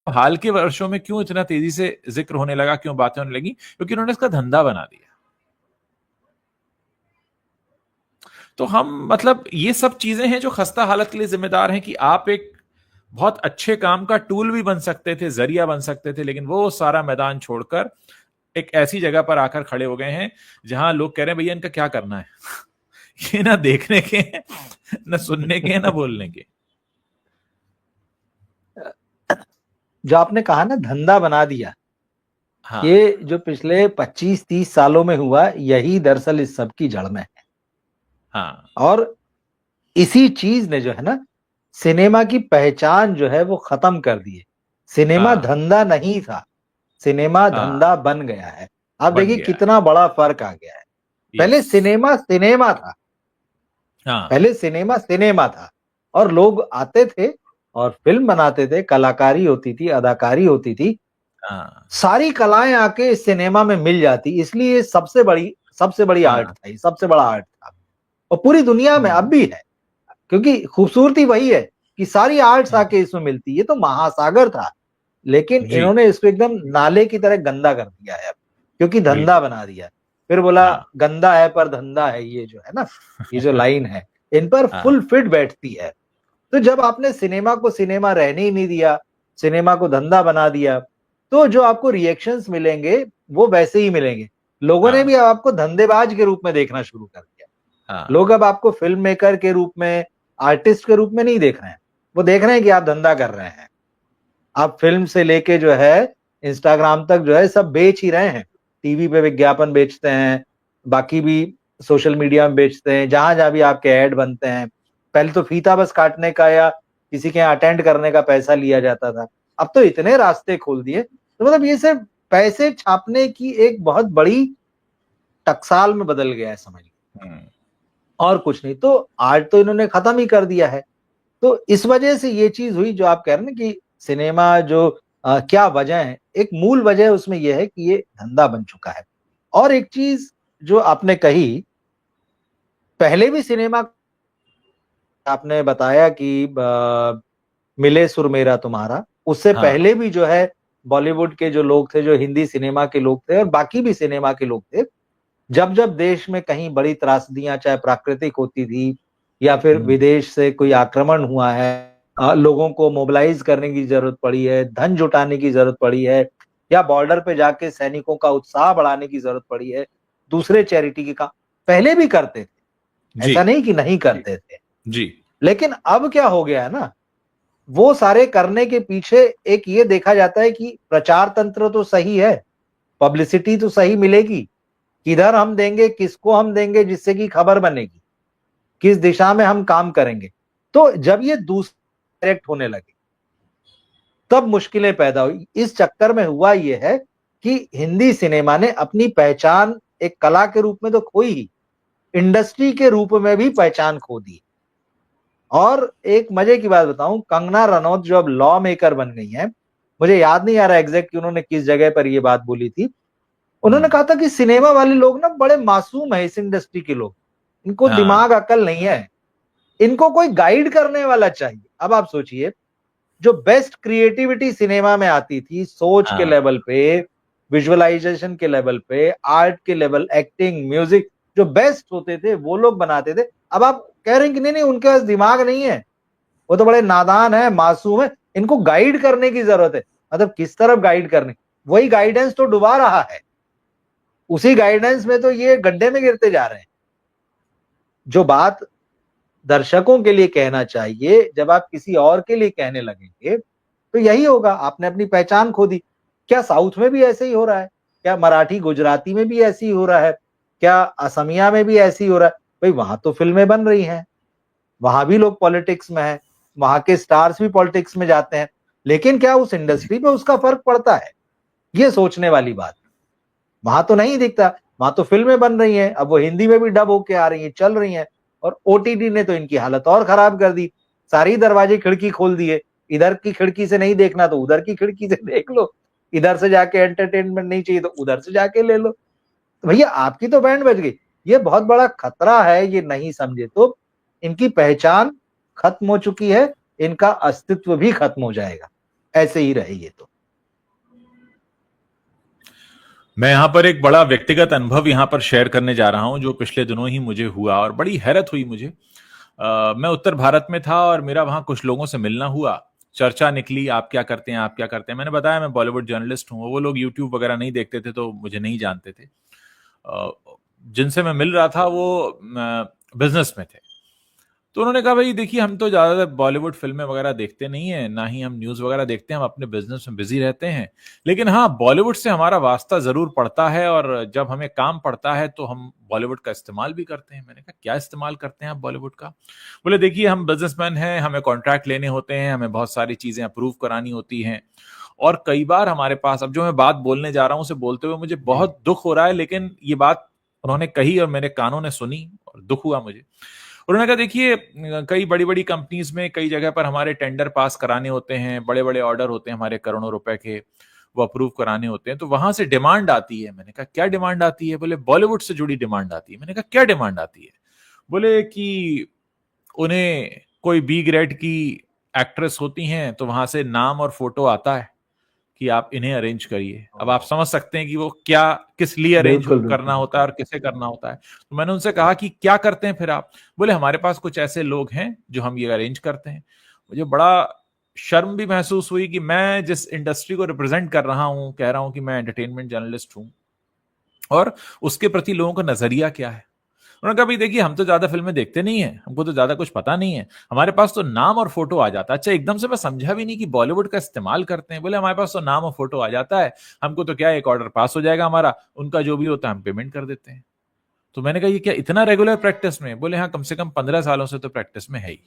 हाल के वर्षों में क्यों इतना तेजी से जिक्र होने लगा, क्यों बातें होने लगी? क्योंकि उन्होंने इसका धंधा बना दिया। तो हम मतलब ये सब चीजें हैं जो खस्ता हालत के लिए जिम्मेदार हैं कि आप एक बहुत अच्छे काम का टूल भी बन सकते थे, जरिया बन सकते थे, लेकिन वो सारा मैदान छोड़कर एक ऐसी जगह पर आकर खड़े हो गए हैं जहां लोग कह रहे हैं भैया इनका क्या करना है। ये ना देखने के हैं, ना सुनने के हैं, ना बोलने के। जो आपने कहा ना धंधा बना दिया, हाँ ये जो पिछले 25-30 सालों में हुआ, यही दरअसल इस सब की जड़ में है। हाँ और इसी चीज ने जो है ना सिनेमा की पहचान जो है वो खत्म कर दी है। सिनेमा हाँ धंधा नहीं था, सिनेमा हाँ, धंधा बन गया है। आप बन देखिए गया है। कितना बड़ा फर्क आ गया है। पहले यस। सिनेमा सिनेमा था, हाँ पहले सिनेमा सिनेमा था और लोग आते थे और फिल्म बनाते थे, कलाकारी होती थी, अदाकारी होती थी, हाँ सारी कलाएं आके इस सिनेमा में मिल जाती, इसलिए सबसे बड़ी आर्ट हाँ। था, ये सबसे बड़ा आर्ट था और पूरी दुनिया में अब हम्म भी है, क्योंकि खूबसूरती वही है कि सारी आर्ट्स हम्म, आके इसमें मिलती। ये तो महासागर था, लेकिन जी। इन्होंने इसको एकदम नाले की तरह गंदा कर दिया है अब, क्योंकि धंधा बिल्कुल। बना दिया। फिर बोला हाँ गंदा है पर धंधा है, ये जो है ना, ये जो लाइन है इन पर हाँ फुल फिट बैठती है। तो जब आपने सिनेमा को सिनेमा रहने ही नहीं दिया, सिनेमा को धंधा बना दिया, तो जो आपको रिएक्शंस मिलेंगे वो वैसे ही मिलेंगे। लोगों ने हाँ भी अब आपको धंधेबाज के रूप में देखना शुरू कर दिया। हाँ लोग अब आपको फिल्म मेकर के रूप में, आर्टिस्ट के रूप में नहीं देख रहे हैं, वो देख रहे हैं कि आप धंधा कर रहे हैं। आप फिल्म से लेके जो है इंस्टाग्राम तक जो है सब बेच ही रहे हैं। टीवी पे विज्ञापन बेचते हैं, बाकी भी सोशल मीडिया में बेचते हैं, जहां जहां भी आपके ऐड बनते हैं। पहले तो फीता बस काटने का या किसी के यहाँ अटेंड करने का पैसा लिया जाता था, अब तो इतने रास्ते खोल दिए। तो मतलब ये सिर्फ पैसे छापने की एक बहुत बड़ी टकसाल में बदल गया है, समझ लीजिए, हम्म और कुछ नहीं। तो आर्ट तो इन्होंने खत्म ही कर दिया है। तो इस वजह से ये चीज हुई जो आप कह रहे हैं ना कि सिनेमा जो क्या वजह है, एक मूल वजह उसमें यह है कि ये धंधा बन चुका है। और एक चीज जो आपने कही, पहले भी सिनेमा, आपने बताया कि मिले सुर मेरा तुम्हारा, उससे हाँ पहले भी जो है बॉलीवुड के जो लोग थे, जो हिंदी सिनेमा के लोग थे और बाकी भी सिनेमा के लोग थे, जब जब देश में कहीं बड़ी त्रासदियां चाहे प्राकृतिक होती थी या फिर हम्म विदेश से कोई आक्रमण हुआ है, लोगों को मोबिलाइज करने की जरूरत पड़ी है, धन जुटाने की जरूरत पड़ी है, या बॉर्डर पे जाके सैनिकों का उत्साह बढ़ाने की जरूरत पड़ी है, दूसरे चैरिटी के काम पहले भी करते थे, जी ऐसा नहीं कि नहीं करते थे। जी। लेकिन अब क्या हो गया है ना, वो सारे करने के पीछे एक ये देखा जाता है कि प्रचार तंत्र तो सही है, पब्लिसिटी तो सही मिलेगी, किधर हम देंगे, किसको हम देंगे जिससे कि खबर बनेगी, किस दिशा में हम काम करेंगे। तो जब ये दूसरे डायरेक्ट होने लगे तब मुश्किलें पैदा हुई। इस चक्कर में हुआ ये है कि हिंदी सिनेमा ने अपनी पहचान एक कला के रूप में तो खोई ही, इंडस्ट्री के रूप में भी पहचान खो दी। और एक मजे की बात बताऊं, कंगना रनौत जो अब लॉ मेकर बन गई हैं, मुझे याद नहीं आ रहा एग्जैक्ट कि उन्होंने किस जगह पर ये बात बोली थी। उन्होंने हम्म कहा था कि सिनेमा वाले लोग ना बड़े मासूम है, इस इंडस्ट्री के लोग, इनको हाँ दिमाग अकल नहीं है, इनको कोई गाइड करने वाला चाहिए। अब आप सोचिए, जो बेस्ट क्रिएटिविटी सिनेमा में आती थी, सोच के हाँ लेवल पे, विजुअलाइजेशन के लेवल पे, आर्ट के लेवल, एक्टिंग, म्यूजिक, जो बेस्ट होते थे वो लोग बनाते थे। अब आप कह रहे हैं कि नहीं नहीं उनके पास दिमाग नहीं है, वो तो बड़े नादान है, मासूम है, इनको गाइड करने की जरूरत है। मतलब किस तरफ गाइड करने, वही गाइडेंस तो डुबा रहा है, उसी गाइडेंस में तो ये गड्ढे में गिरते जा रहे हैं। जो बात दर्शकों के लिए कहना चाहिए, जब आप किसी और के लिए कहने लगेंगे तो यही होगा, आपने अपनी पहचान खो दी। क्या साउथ में भी ऐसे ही हो रहा है? क्या मराठी गुजराती में भी ऐसे ही हो रहा है? क्या असमिया में भी ऐसे ही हो रहा है? भाई वहां तो फिल्में बन रही हैं, वहां भी लोग पॉलिटिक्स में हैं, वहां के स्टार्स भी पॉलिटिक्स में जाते हैं, लेकिन क्या उस इंडस्ट्री पे उसका फर्क पड़ता है? ये सोचने वाली बात। वहां तो नहीं दिखता, वहां तो फिल्में बन रही हैं, अब वो हिंदी में भी डब होके आ रही हैं, चल रही हैं। और ओटीटी ने तो इनकी हालत और खराब कर दी, सारी दरवाजे खिड़की खोल दिए, इधर की खिड़की से नहीं देखना तो उधर की खिड़की से देख लो, इधर से जाके एंटरटेनमेंट नहीं चाहिए तो उधर से जाके ले लो। तो भैया आपकी तो बैंड बज गई। ये बहुत बड़ा खतरा है, ये नहीं समझे तो इनकी पहचान खत्म हो चुकी है, इनका अस्तित्व भी खत्म हो जाएगा, ऐसे ही रहे ये तो। मैं यहाँ पर एक बड़ा व्यक्तिगत अनुभव यहाँ पर शेयर करने जा रहा हूँ जो पिछले दिनों ही मुझे हुआ और बड़ी हैरत हुई मुझे। मैं उत्तर भारत में था और मेरा वहाँ कुछ लोगों से मिलना हुआ। चर्चा निकली, आप क्या करते हैं, आप क्या करते हैं। मैंने बताया मैं बॉलीवुड जर्नलिस्ट हूँ। वो लोग यूट्यूब वगैरह नहीं देखते थे तो मुझे नहीं जानते थे। जिनसे मैं मिल रहा था वो बिजनेस में थे। तो उन्होंने कहा भाई देखिए हम तो ज्यादातर बॉलीवुड फिल्में वगैरह देखते नहीं है, ना ही हम न्यूज वगैरह देखते हैं, हम अपने बिजनेस में बिजी रहते हैं। लेकिन हाँ बॉलीवुड से हमारा वास्ता जरूर पड़ता है और जब हमें काम पड़ता है तो हम बॉलीवुड का इस्तेमाल भी करते हैं। मैंने कहा क्या इस्तेमाल करते हैं आप बॉलीवुड का? बोले देखिए हम बिजनेसमैन हैं, हमें कॉन्ट्रैक्ट लेने होते हैं, हमें बहुत सारी चीजें अप्रूव करानी होती हैं और कई बार हमारे पास, अब जो मैं बात बोलने जा रहा हूं उसे बोलते हुए मुझे बहुत दुख हो रहा है, लेकिन ये बात उन्होंने कही और मेरे कानों ने सुनी और दुख हुआ मुझे। उन्होंने कहा देखिए कई बड़ी बड़ी कंपनीज में कई जगह पर हमारे टेंडर पास कराने होते हैं, बड़े बड़े ऑर्डर होते हैं हमारे करोड़ों रुपए के, वो अप्रूव कराने होते हैं, तो वहां से डिमांड आती है। मैंने कहा क्या डिमांड आती है? बोले बॉलीवुड से जुड़ी डिमांड आती है। मैंने कहा क्या डिमांड आती है? बोले कि उन्हें कोई बी ग्रेड की एक्ट्रेस होती हैं तो वहां से नाम और फोटो आता है कि आप इन्हें अरेंज करिए। अब आप समझ सकते हैं कि वो क्या, किस लिए अरेंज बिल्कुल करना बिल्कुल होता है और किसे करना होता है। तो मैंने उनसे कहा कि क्या करते हैं फिर आप? बोले हमारे पास कुछ ऐसे लोग हैं जो हम ये अरेंज करते हैं। मुझे बड़ा शर्म भी महसूस हुई कि मैं जिस इंडस्ट्री को रिप्रेजेंट कर रहा हूं, कह रहा हूं कि मैं एंटरटेनमेंट जर्नलिस्ट हूं, और उसके प्रति लोगों का नजरिया क्या है। उन्होंने कहा भाई देखिए हम तो ज्यादा फिल्में देखते नहीं है, हमको तो ज्यादा कुछ पता नहीं है, हमारे पास तो नाम और फोटो आ जाता है। अच्छा एकदम से मैं समझा भी नहीं कि बॉलीवुड का इस्तेमाल करते हैं। बोले हमारे पास तो नाम और फोटो आ जाता है, हमको तो क्या एक ऑर्डर पास हो जाएगा हमारा, उनका जो भी होता है हम पेमेंट कर देते हैं। तो मैंने कहा ये क्या इतना रेगुलर प्रैक्टिस में? बोले हाँ कम से कम 15 सालों से तो प्रैक्टिस में है ही।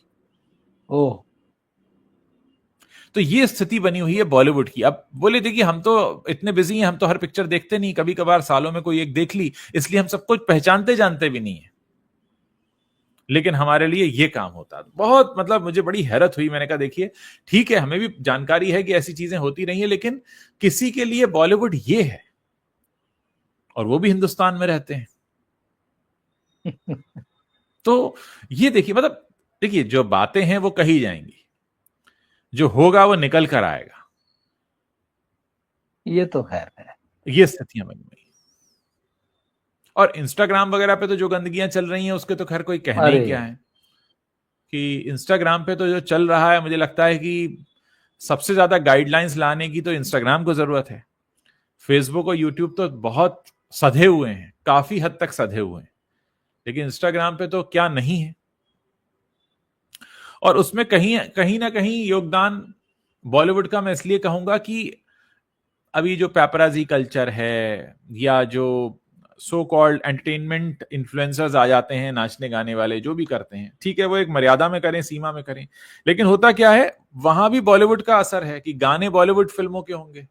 ओह। तो ये स्थिति बनी हुई है बॉलीवुड की। अब बोले देखिए हम तो इतने बिजी हैं, हम तो हर पिक्चर देखते नहीं, कभी कभार सालों में कोई एक देख ली, इसलिए हम सब कुछ पहचानते जानते भी नहीं है, लेकिन हमारे लिए ये काम होता। बहुत मतलब मुझे बड़ी हैरत हुई। मैंने कहा देखिए ठीक है हमें भी जानकारी है कि ऐसी चीजें होती रही हैं, लेकिन किसी के लिए बॉलीवुड ये है और वो भी हिंदुस्तान में रहते हैं। तो ये देखिए मतलब देखिए जो बातें हैं वो कही जाएंगी, जो होगा वो निकल कर आएगा। ये तो खैर है। ये स्थितियां बनी हुई। और इंस्टाग्राम वगैरह पे तो जो गंदगियां चल रही हैं उसके तो खैर कोई कहने ही अरे क्या है। कि इंस्टाग्राम पे तो जो चल रहा है, मुझे लगता है कि सबसे ज्यादा गाइडलाइंस लाने की तो इंस्टाग्राम को जरूरत है। फेसबुक और यूट्यूब तो बहुत सधे हुए हैं, काफी हद तक सधे हुए हैं, लेकिन इंस्टाग्राम पे तो क्या नहीं है। और उसमें कहीं कहीं ना कहीं योगदान बॉलीवुड का मैं इसलिए कहूंगा कि अभी जो पैपराजी कल्चर है या जो सो कॉल्ड एंटरटेनमेंट इन्फ्लुएंसर्स आ जाते हैं, नाचने गाने वाले जो भी करते हैं, ठीक है वो एक मर्यादा में करें, सीमा में करें, लेकिन होता क्या है वहां भी बॉलीवुड का असर है कि गाने बॉलीवुड फिल्मों के होंगे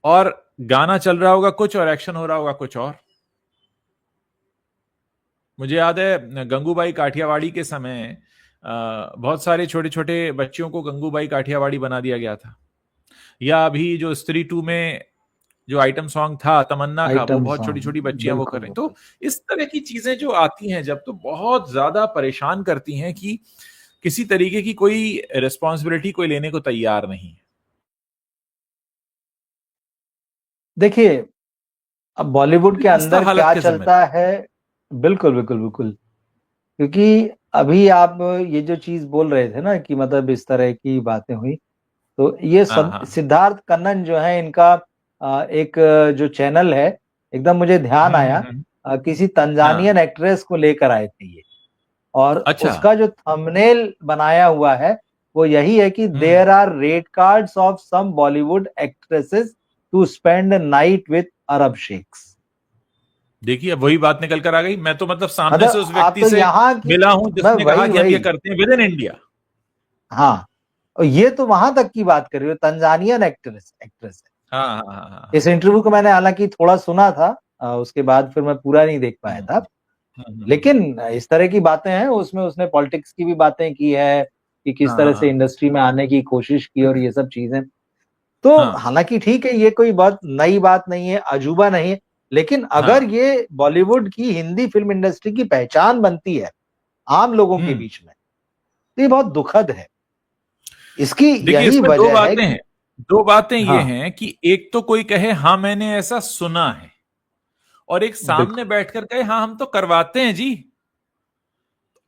और गाना चल रहा होगा कुछ और एक्शन हो रहा होगा कुछ और। मुझे याद है गंगूबाई काठियावाड़ी के समय बहुत सारे छोटे छोटे बच्चियों को गंगूबाई काठियावाड़ी बना दिया गया था। या अभी जो स्त्री 2 में जो आइटम सॉन्ग था तमन्ना का, वो आइटम बहुत छोटी सॉन्ग। छोटी बच्चियां वो कर बिल्कुल रही हैं। बिल्कुल। तो इस तरह की चीजें जो आती हैं जब, तो बहुत ज्यादा परेशान करती हैं कि किसी तरीके की कोई रिस्पॉन्सिबिलिटी कोई लेने को तैयार नहीं है। देखिए अब बॉलीवुड के खस्ता अंदर हालत क्या के चलता जिम्मेदार। है। बिल्कुल बिल्कुल बिल्कुल। क्योंकि अभी आप ये जो चीज बोल रहे थे ना कि मतलब इस तरह की बातें हुई, तो ये हाँ हाँ। सिद्धार्थ कन्नन जो है इनका एक जो चैनल है, एकदम मुझे ध्यान आया। हम्म। किसी हाँ। तंजानियन एक्ट्रेस को लेकर आए थे ये, और अच्छा। उसका जो थंबनेल बनाया हुआ है वो यही है कि hmm. There are rate cards of some Bollywood actresses to spend night with Arab sheikhs. देखिए अब वही बात निकल कर आ गई। मैं तो मतलब सामने से मतलब उस आप व्यक्ति तो से यहाँ की, मिला हूं मैं जिसने कहा वही कि हम ये वही करते हैं विद इन इंडिया। हाँ, और ये तो वहां तक की बात कर रही हो, तंजानियन एक्ट्रेस एक्ट्रेस है। हाँ हाँ हाँ हाँ इस हाँ। इंटरव्यू को मैंने हालांकि थोड़ा सुना था, उसके बाद फिर मैं पूरा नहीं देख पाया हम्म था। हम्म। लेकिन इस तरह की बातें हैं, उसमें उसने पॉलिटिक्स की भी बातें की है कि किस हाँ तरह हाँ से हाँ इंडस्ट्री में आने की कोशिश की और ये सब चीजें। तो हाँ हालांकि ठीक है, ये कोई बहुत नई बात नहीं है, अजूबा नहीं है, लेकिन अगर हाँ। ये बॉलीवुड की हिंदी फिल्म इंडस्ट्री की पहचान बनती है आम लोगों के हम्म। बीच में, तो ये बहुत दुखद है। इसकी देखिए यही इसमें दो वजह है बातें कि हैं, दो बातें ये हाँ हैं कि एक तो कोई कहे हाँ मैंने ऐसा सुना है, और एक सामने बिल्कुल बैठकर कहे हाँ हम तो करवाते हैं जी।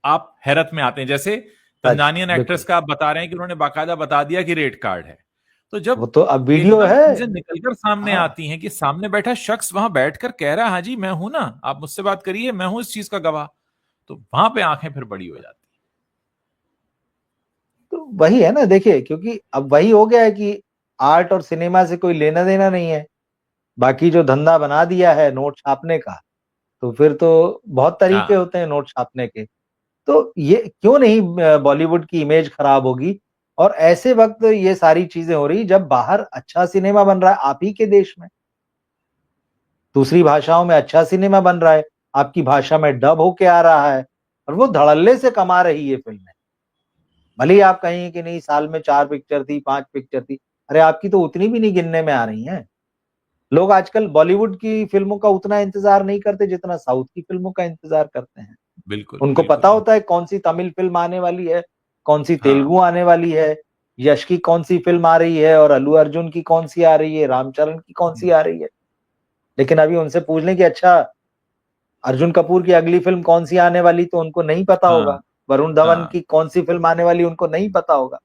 आप हैरत में आते हैं। जैसे सच तंजानियन एक्ट्रेस बिल्कुल। का आप बता रहे हैं कि उन्होंने बाकायदा बता दिया कि रेट कार्ड है। तो वो जब तो अब वीडियो एकदम है। चीजें निकलकर सामने हाँ आती हैं कि सामने बैठा शख्स वहां बैठकर कह रहा है हाँ जी मैं हूं ना, आप मुझसे बात करिए, मैं हूं इस चीज का गवाह, तो वहां पे आंखें फिर बड़ी हो जाती तो वही है ना, देखिए क्योंकि अब वही हो गया है कि आर्ट और सिनेमा से कोई लेना देना नहीं है, बाकी जो धंधा बना दिया है नोट छापने का, तो फिर तो बहुत हैं। तरीके हाँ। होते हैं नोट छापने के। तो ये क्यों नहीं बॉलीवुड की इमेज खराब होगी, और ऐसे वक्त ये सारी चीजें हो रही जब बाहर अच्छा सिनेमा बन रहा है आप ही के देश में, दूसरी भाषाओं में अच्छा सिनेमा बन रहा है, आपकी भाषा में डब होके आ रहा है, और वो धड़ल्ले से कमा रही है फिल्में। भले ही आप कहें कि नहीं साल में 4 पिक्चर थी, 5 पिक्चर थी, अरे आपकी तो उतनी भी नहीं गिनने में आ रही हैं। लोग आजकल बॉलीवुड की फिल्मों का उतना इंतजार नहीं करते जितना साउथ की फिल्मों का इंतजार करते हैं। बिल्कुल उनको पता बिल्कुल। होता है कौन सी तमिल फिल्म आने वाली है, कौन सी हाँ। तेलुगु आने वाली है, यश की कौन सी फिल्म आ रही है, और अल्लू अर्जुन की कौन सी आ रही है, रामचरण की कौन सी आ रही है। लेकिन अभी उनसे पूछ लें कि अच्छा अर्जुन कपूर की अगली फिल्म कौन सी आने वाली, तो उनको नहीं पता हाँ। होगा। वरुण धवन हाँ। की कौन सी फिल्म आने वाली उनको नहीं पता होगा।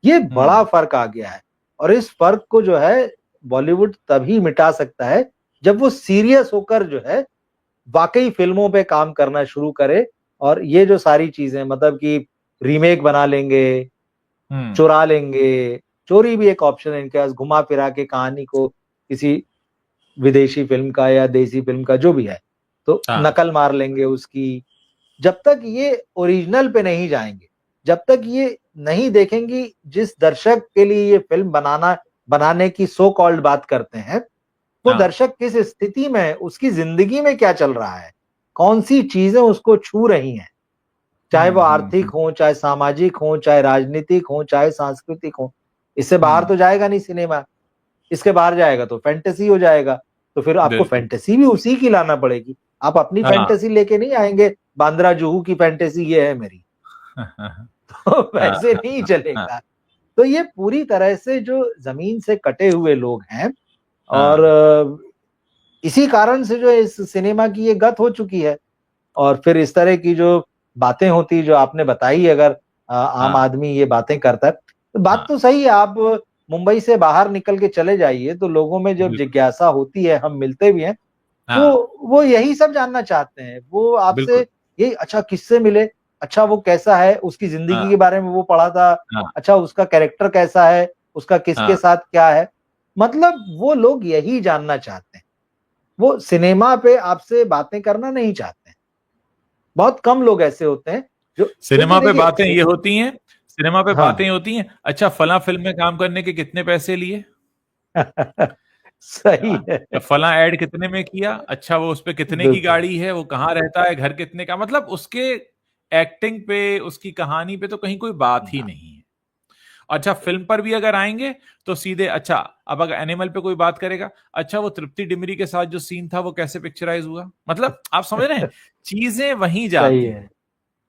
ये बड़ा हम्म। फर्क आ गया है, और इस फर्क को जो है बॉलीवुड तभी मिटा सकता है जब वो सीरियस होकर जो है वाकई फिल्मों पे काम करना शुरू करे। और ये जो सारी चीजें मतलब कि रीमेक बना लेंगे, हम्म। चुरा लेंगे, चोरी भी एक ऑप्शन है इनके पास, घुमा फिरा के कहानी को किसी विदेशी फिल्म का या देसी फिल्म का जो भी है, तो हाँ। नकल मार लेंगे उसकी। जब तक ये ओरिजिनल पे नहीं जाएंगे, जब तक ये नहीं देखेंगी जिस दर्शक के लिए ये फिल्म बनाने की सो कॉल्ड बात करते हैं, वो हाँ। दर्शक किस स्थिति में है, उसकी जिंदगी में क्या चल रहा है, कौन सी चीजें उसको छू रही हैं, चाहे वो आर्थिक हम्म। हो, चाहे सामाजिक हो, चाहे राजनीतिक हो, चाहे सांस्कृतिक हो। इससे बाहर हम्म। तो जाएगा नहीं सिनेमा। इसके बाहर जाएगा तो फैंटेसी हो जाएगा, तो फिर आपको बिल्कुल। फैंटेसी भी उसी की लाना पड़ेगी। आप अपनी हाँ। फैंटेसी लेके नहीं आएंगे, बांद्रा जुहू की फैंटेसी ये है मेरी, हाँ। तो वैसे हाँ। नहीं हाँ। चलेगा। तो ये पूरी तरह से जो जमीन से कटे हुए लोग हैं, और हाँ। इसी कारण से जो है इस सिनेमा की ये गत हो चुकी है। और फिर इस तरह की जो बातें होती जो आपने बताई, अगर आम हाँ। आदमी ये बातें करता है, तो बात हाँ। तो सही है। आप मुंबई से बाहर निकल के चले जाइए तो लोगों में जब बिल्कुल। जिज्ञासा होती है, हम मिलते भी हैं, हाँ। तो वो यही सब जानना चाहते हैं। वो आपसे बिल्कुल। यही, अच्छा किससे मिले, अच्छा वो कैसा है, उसकी जिंदगी के हाँ। बारे में वो पढ़ा था, हाँ। अच्छा उसका कैरेक्टर कैसा है, उसका किसके हाँ। साथ क्या है। मतलब वो लोग यही जानना चाहते हैं, वो सिनेमा पे आपसे बातें करना नहीं चाहते हैं। बहुत कम लोग ऐसे होते हैं जो, क्योंकि सिनेमा पे देखिए बातें ये होती हैं, सिनेमा पे बातें हाँ ये होती हैं, अच्छा फला फिल्म में काम करने के कितने पैसे लिए, सही है या फला ऐड कितने में किया, अच्छा वो उस पे कितने की बिल्कुल। गाड़ी है, वो कहाँ रहता है, घर कितने का, मतलब उसके एक्टिंग पे, उसकी कहानी पे तो कहीं कोई बात ही नहीं है। अच्छा फिल्म पर भी अगर आएंगे तो सीधे अच्छा, अब अगर एनिमल पे कोई बात करेगा, अच्छा वो तृप्ति डिमरी के साथ जो सीन था वो कैसे पिक्चराइज हुआ, मतलब आप समझ रहे हैं, चीजें वहीं सही जाती है। हैं,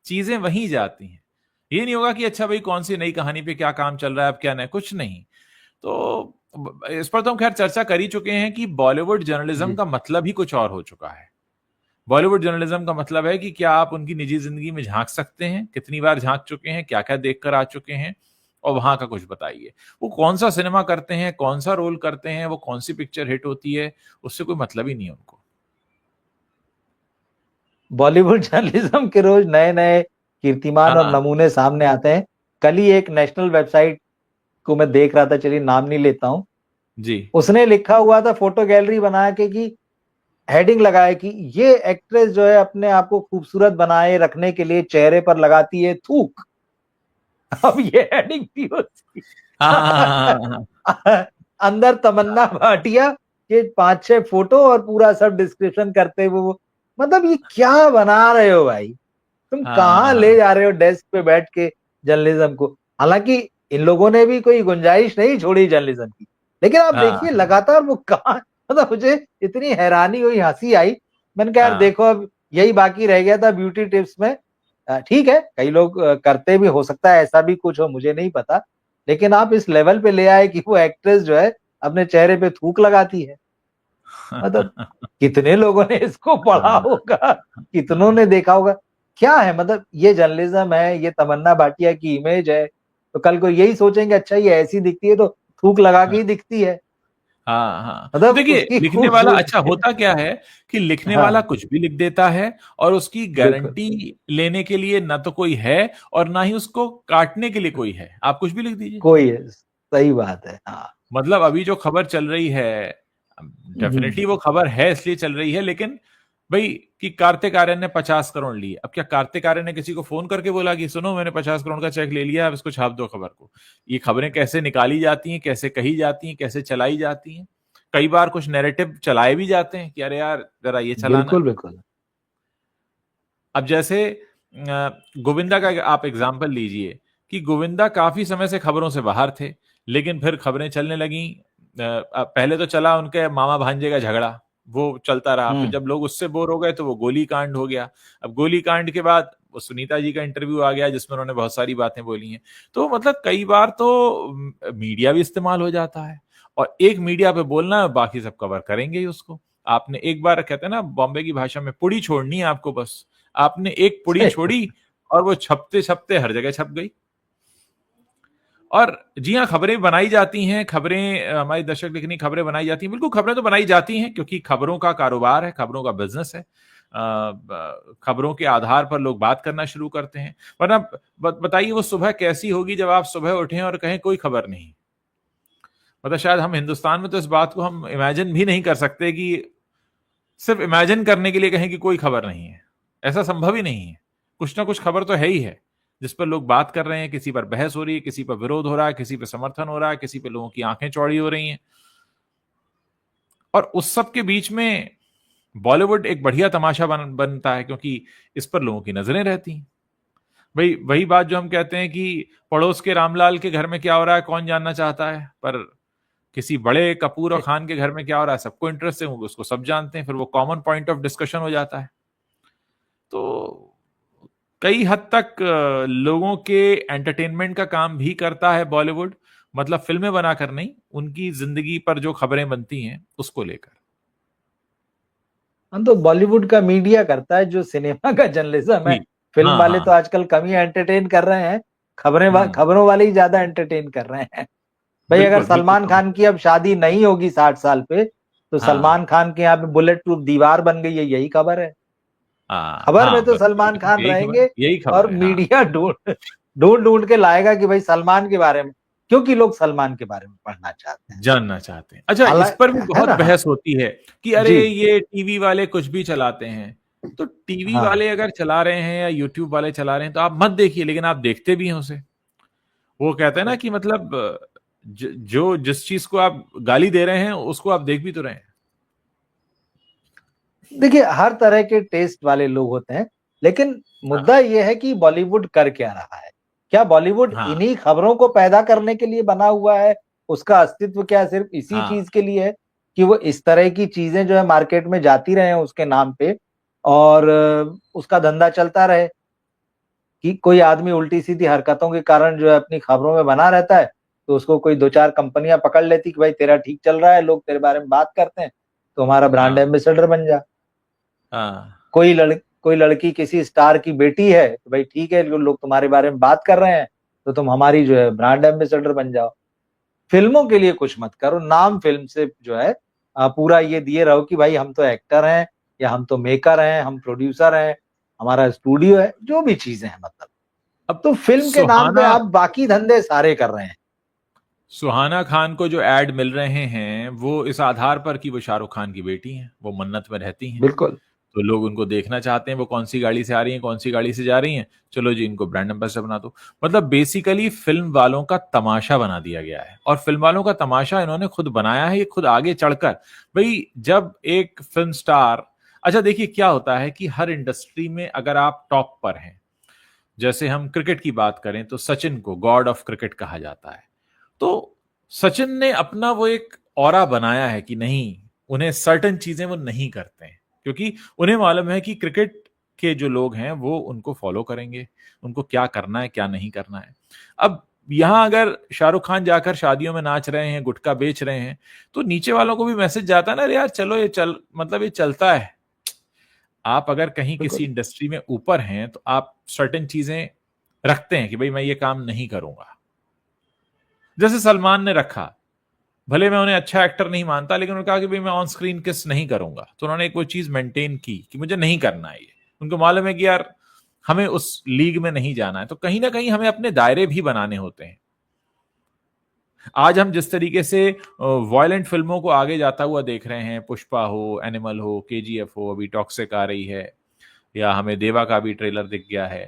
चीजें वहीं जाती हैं। ये नहीं होगा कि अच्छा भाई कौन सी नई कहानी पे क्या काम चल रहा है, अब क्या नहीं, कुछ नहीं। तो इस पर तो हम खैर चर्चा कर ही चुके हैं कि बॉलीवुड जर्नलिज्म जी का मतलब ही कुछ और हो चुका है। बॉलीवुड जर्नलिज्म का मतलब है कि क्या आप उनकी निजी जिंदगी में झांक सकते हैं, कितनी बार झांक चुके हैं, क्या क्या देखकर आ चुके हैं, और वहां का कुछ बताइए। वो कौन सा सिनेमा करते हैं, कौन सा रोल करते हैं, वो कौन सी पिक्चर हिट होती है, उससे कोई मतलब ही नहीं है उनको। बॉलीवुड जर्नलिज्म के रोज नए नए कीर्तिमान और हाँ। नमूने सामने आते हैं। कल ही एक नेशनल वेबसाइट को मैं देख रहा था, चलिए नाम नहीं लेता हूं, जी। उसने लिखा हुआ था फोटो गैलरी बना के कि हेडिंग लगाया कि ये एक्ट्रेस जो है अपने आप को खूबसूरत बनाए रखने के लिए चेहरे पर लगाती है थूक। अब ये हेडिंग थी उसकी। हाँ हाँ हाँ हाँ अंदर तमन्ना भाटिया के 5-6 फोटो और पूरा सब डिस्क्रिप्शन करते हुए वो, मतलब ये क्या बना रहे हो भाई, तुम हाँ कहाँ ले हाँ जा रहे हो डेस्क पे बैठ के जर्नलिज्म को। हालांकि इन लोगों ने भी कोई गुंजाइश नहीं छोड़ी जर्नलिज्म की, लेकिन आप देखिए हाँ लगातार वो कहाँ, मतलब मुझे इतनी हैरानी हुई, हंसी आई। मैंने कहा यार हाँ देखो अब यही बाकी रह गया था ब्यूटी टिप्स में। ठीक है, कई लोग करते भी हो सकता है, ऐसा भी कुछ हो मुझे नहीं पता, लेकिन आप इस लेवल पे ले आए कि वो एक्ट्रेस जो है अपने चेहरे पे थूक लगाती है। मतलब कितने लोगों ने इसको पढ़ा हाँ, होगा, कितनों हाँ, ने देखा होगा। क्या है मतलब, ये जर्नलिज्म है, ये तमन्ना भाटिया की इमेज है, तो कल को यही सोचेंगे अच्छा ये ऐसी दिखती है तो थूक लगा के हाँ, ही दिखती है। हाँ, हाँ। तो मतलब देखिए, उसकी लिखने वाला अच्छा खूबसूरती। होता क्या है कि लिखने वाला हाँ, कुछ भी लिख देता है, और उसकी बिल्कुल। गारंटी लेने के लिए ना तो कोई है और ना ही उसको काटने के लिए कोई है। आप कुछ भी लिख दीजिए। कोई है, सही बात है। हाँ। मतलब अभी जो खबर चल रही है, हम्म। डेफिनेटली वो खबर है इसलिए चल रही है, लेकिन भाई, कि कार्तिक आर्यन ने 50 करोड़ लिए। अब क्या कार्तिक आर्यन ने किसी को फोन करके बोला कि सुनो मैंने 50 करोड़ का चेक ले लिया, अब इसको छाप दो खबर को? ये खबरें कैसे निकाली जाती हैं, कैसे कही जाती हैं, कैसे चलाई जाती हैं। कई बार कुछ नैरेटिव चलाए भी जाते हैं कि अरे यार जरा ये चलाना। बिल्कुल बिल्कुल। अब जैसे गोविंदा का आप एग्जाम्पल लीजिए, कि गोविंदा काफी समय से खबरों से बाहर थे, लेकिन फिर खबरें चलने लगी। पहले तो चला उनके मामा भांजे का झगड़ा, वो चलता रहा। फिर हम्म। जब लोग उससे बोर हो गए तो वो गोली कांड हो गया। अब गोली कांड के बाद वो सुनीता जी का इंटरव्यू आ गया जिसमें उन्होंने बहुत सारी बातें बोली हैं। तो मतलब कई बार तो मीडिया भी इस्तेमाल हो जाता है, और एक मीडिया पे बोलना है, बाकी सब कवर करेंगे ही उसको। आपने एक बार, कहते हैं ना बॉम्बे की भाषा में, पुड़ी छोड़नी है आपको बस। आपने एक पुड़ी सही। छोड़ी और वो छपते छपते हर जगह छप गई। और जी हाँ, खबरें बनाई जाती हैं, खबरें हमारी दर्शक लिखनी खबरें बनाई जाती हैं, बिल्कुल खबरें तो बनाई जाती हैं, क्योंकि खबरों का कारोबार है, खबरों का बिजनेस है। खबरों के आधार पर लोग बात करना शुरू करते हैं। वरना बताइए वो सुबह कैसी होगी जब आप सुबह उठें और कहें कोई खबर नहीं। मतलब शायद हम हिंदुस्तान में तो इस बात को हम इमेजिन भी नहीं कर सकते कि सिर्फ इमेजिन करने के लिए कहें कि कोई खबर नहीं है। ऐसा संभव ही नहीं है। कुछ ना कुछ खबर तो है ही है, जिस पर लोग बात कर रहे हैं, किसी पर बहस हो रही है, किसी पर विरोध हो रहा है, किसी पर समर्थन हो रहा है, किसी पे लोगों की आंखें चौड़ी हो रही हैं। और उस सब के बीच में बॉलीवुड एक बढ़िया तमाशा बनता है, क्योंकि इस पर लोगों की नजरें रहती हैं। भाई वही बात जो हम कहते हैं कि पड़ोस के रामलाल के घर में क्या हो रहा है कौन जानना चाहता है, पर किसी बड़े कपूर और खान के घर में क्या हो रहा है सबको इंटरेस्ट है, उसको सब जानते हैं, फिर वो कॉमन पॉइंट ऑफ डिस्कशन हो जाता है। तो कई हद तक लोगों के एंटरटेनमेंट का काम भी करता है बॉलीवुड। मतलब फिल्में बनाकर नहीं, उनकी जिंदगी पर जो खबरें बनती हैं उसको लेकर। हम तो बॉलीवुड का मीडिया करता है जो सिनेमा का जर्नलिज्म है। जी। फिल्म हाँ, वाले हाँ। तो आजकल कम ही एंटरटेन कर रहे हैं, हम्म। खबरों वाले ही ज्यादा एंटरटेन कर रहे हैं। भाई अगर बिल्कुल, बिल्कुल। सलमान खान की अब शादी नहीं होगी 60 साल पे, तो हाँ, सलमान खान के यहाँ पे बुलेट प्रूफ दीवार बन गई है, यही खबर है। हाँ, खबर में हाँ, तो बस सलमान खान यही खबर, रहेंगे, यही खबर और है। हाँ, मीडिया ढूंढ ढूंढ ढूंढ के लाएगा कि भाई सलमान के बारे में, क्योंकि लोग सलमान के बारे में पढ़ना चाहते हैं। जानना चाहते हैं। अच्छा, इस पर भी हालांकि है बहुत ना। हाँ। बहस होती है कि अरे जी। ये टीवी वाले कुछ भी चलाते हैं। तो टीवी हाँ। वाले अगर चला रहे हैं या यूट्यूब वाले चला रहे हैं तो आप मत देखिए, लेकिन आप देखते भी हैं उसे। वो कहते हैं ना कि मतलब जो जिस चीज को आप गाली दे रहे हैं उसको आप देख भी तो रहे हैं। देखिए हर तरह के टेस्ट वाले लोग होते हैं, लेकिन हाँ, मुद्दा यह है कि बॉलीवुड कर क्या रहा है। क्या बॉलीवुड हाँ, इन्हीं खबरों को पैदा करने के लिए बना हुआ है? उसका अस्तित्व क्या सिर्फ इसी हाँ, चीज के लिए है कि वो इस तरह की चीजें जो है मार्केट में जाती रहे उसके नाम पे, और उसका धंधा चलता रहे, कि कोई आदमी उल्टी सीधी हरकतों के कारण जो है अपनी खबरों में बना रहता है, तो उसको कोई दो चार कंपनियां पकड़ लेती कि भाई तेरा ठीक चल रहा है, लोग तेरे बारे में बात करते हैं, तो हमारा ब्रांड हाँ, एम्बेसडर बन जा। हाँ, कोई लड़की किसी स्टार की बेटी है, तो भाई ठीक है, लोग तुम्हारे बारे में बात कर रहे हैं, तो तुम हमारी जो है ब्रांड एम्बेसडर बन जाओ। फिल्मों के लिए कुछ मत करो, नाम फिल्म से जो है पूरा ये दिए रहो कि भाई हम तो एक्टर हैं, या हम तो मेकर हैं, हम प्रोड्यूसर हैं, हमारा स्टूडियो है, जो भी चीजें हैं मतलब। अब तो फिल्म के नाम पे सुहाना आप बाकी धंधे सारे कर रहे हैं। सुहाना खान को जो एड मिल रहे हैं वो इस आधार पर कि वो शाहरुख खान की बेटी हैं, वो मन्नत में रहती हैं। बिल्कुल। तो लोग उनको देखना चाहते हैं, वो कौन सी गाड़ी से आ रही हैं, कौन सी गाड़ी से जा रही हैं। चलो जी, इनको ब्रांड एम्बेसडर बना दो। मतलब बेसिकली फिल्म वालों का तमाशा बना दिया गया है, और फिल्म वालों का तमाशा इन्होंने खुद बनाया है, ये खुद आगे चढ़कर। भाई जब एक फिल्म स्टार, अच्छा देखिए क्या होता है कि हर इंडस्ट्री में अगर आप टॉप पर हैं, जैसे हम क्रिकेट की बात करें तो सचिन को गॉड ऑफ क्रिकेट कहा जाता है। तो सचिन ने अपना वो एक ऑरा बनाया है कि नहीं, उन्हें सर्टेन चीजें वो नहीं करते हैं, क्योंकि उन्हें मालूम है कि क्रिकेट के जो लोग हैं वो उनको फॉलो करेंगे, उनको क्या करना है क्या नहीं करना है। अब यहां अगर शाहरुख खान जाकर शादियों में नाच रहे हैं, गुटखा बेच रहे हैं, तो नीचे वालों को भी मैसेज जाता है ना, अरे यार चलो ये मतलब ये चलता है। आप अगर कहीं किसी बिल्कुल। इंडस्ट्री में ऊपर हैं तो आप सर्टेन चीजें रखते हैं कि भाई मैं ये काम नहीं करूंगा। जैसे सलमान ने रखा, भले मैं उन्हें अच्छा एक्टर नहीं मानता, लेकिन उन्होंने कहा कि भाई मैं ऑन स्क्रीन किस नहीं करूंगा, तो उन्होंने एक वो चीज मेंटेन की कि मुझे नहीं करना है ये। उनको मालूम है कि यार हमें उस लीग में नहीं जाना है। तो कहीं ना कहीं हमें अपने दायरे भी बनाने होते हैं। आज हम जिस तरीके से वायलेंट फिल्मों को आगे जाता हुआ देख रहे हैं, पुष्पा हो, एनिमल हो, केजीएफ हो, अभी टॉक्सिक आ रही है, या हमें देवा का भी ट्रेलर दिख गया है,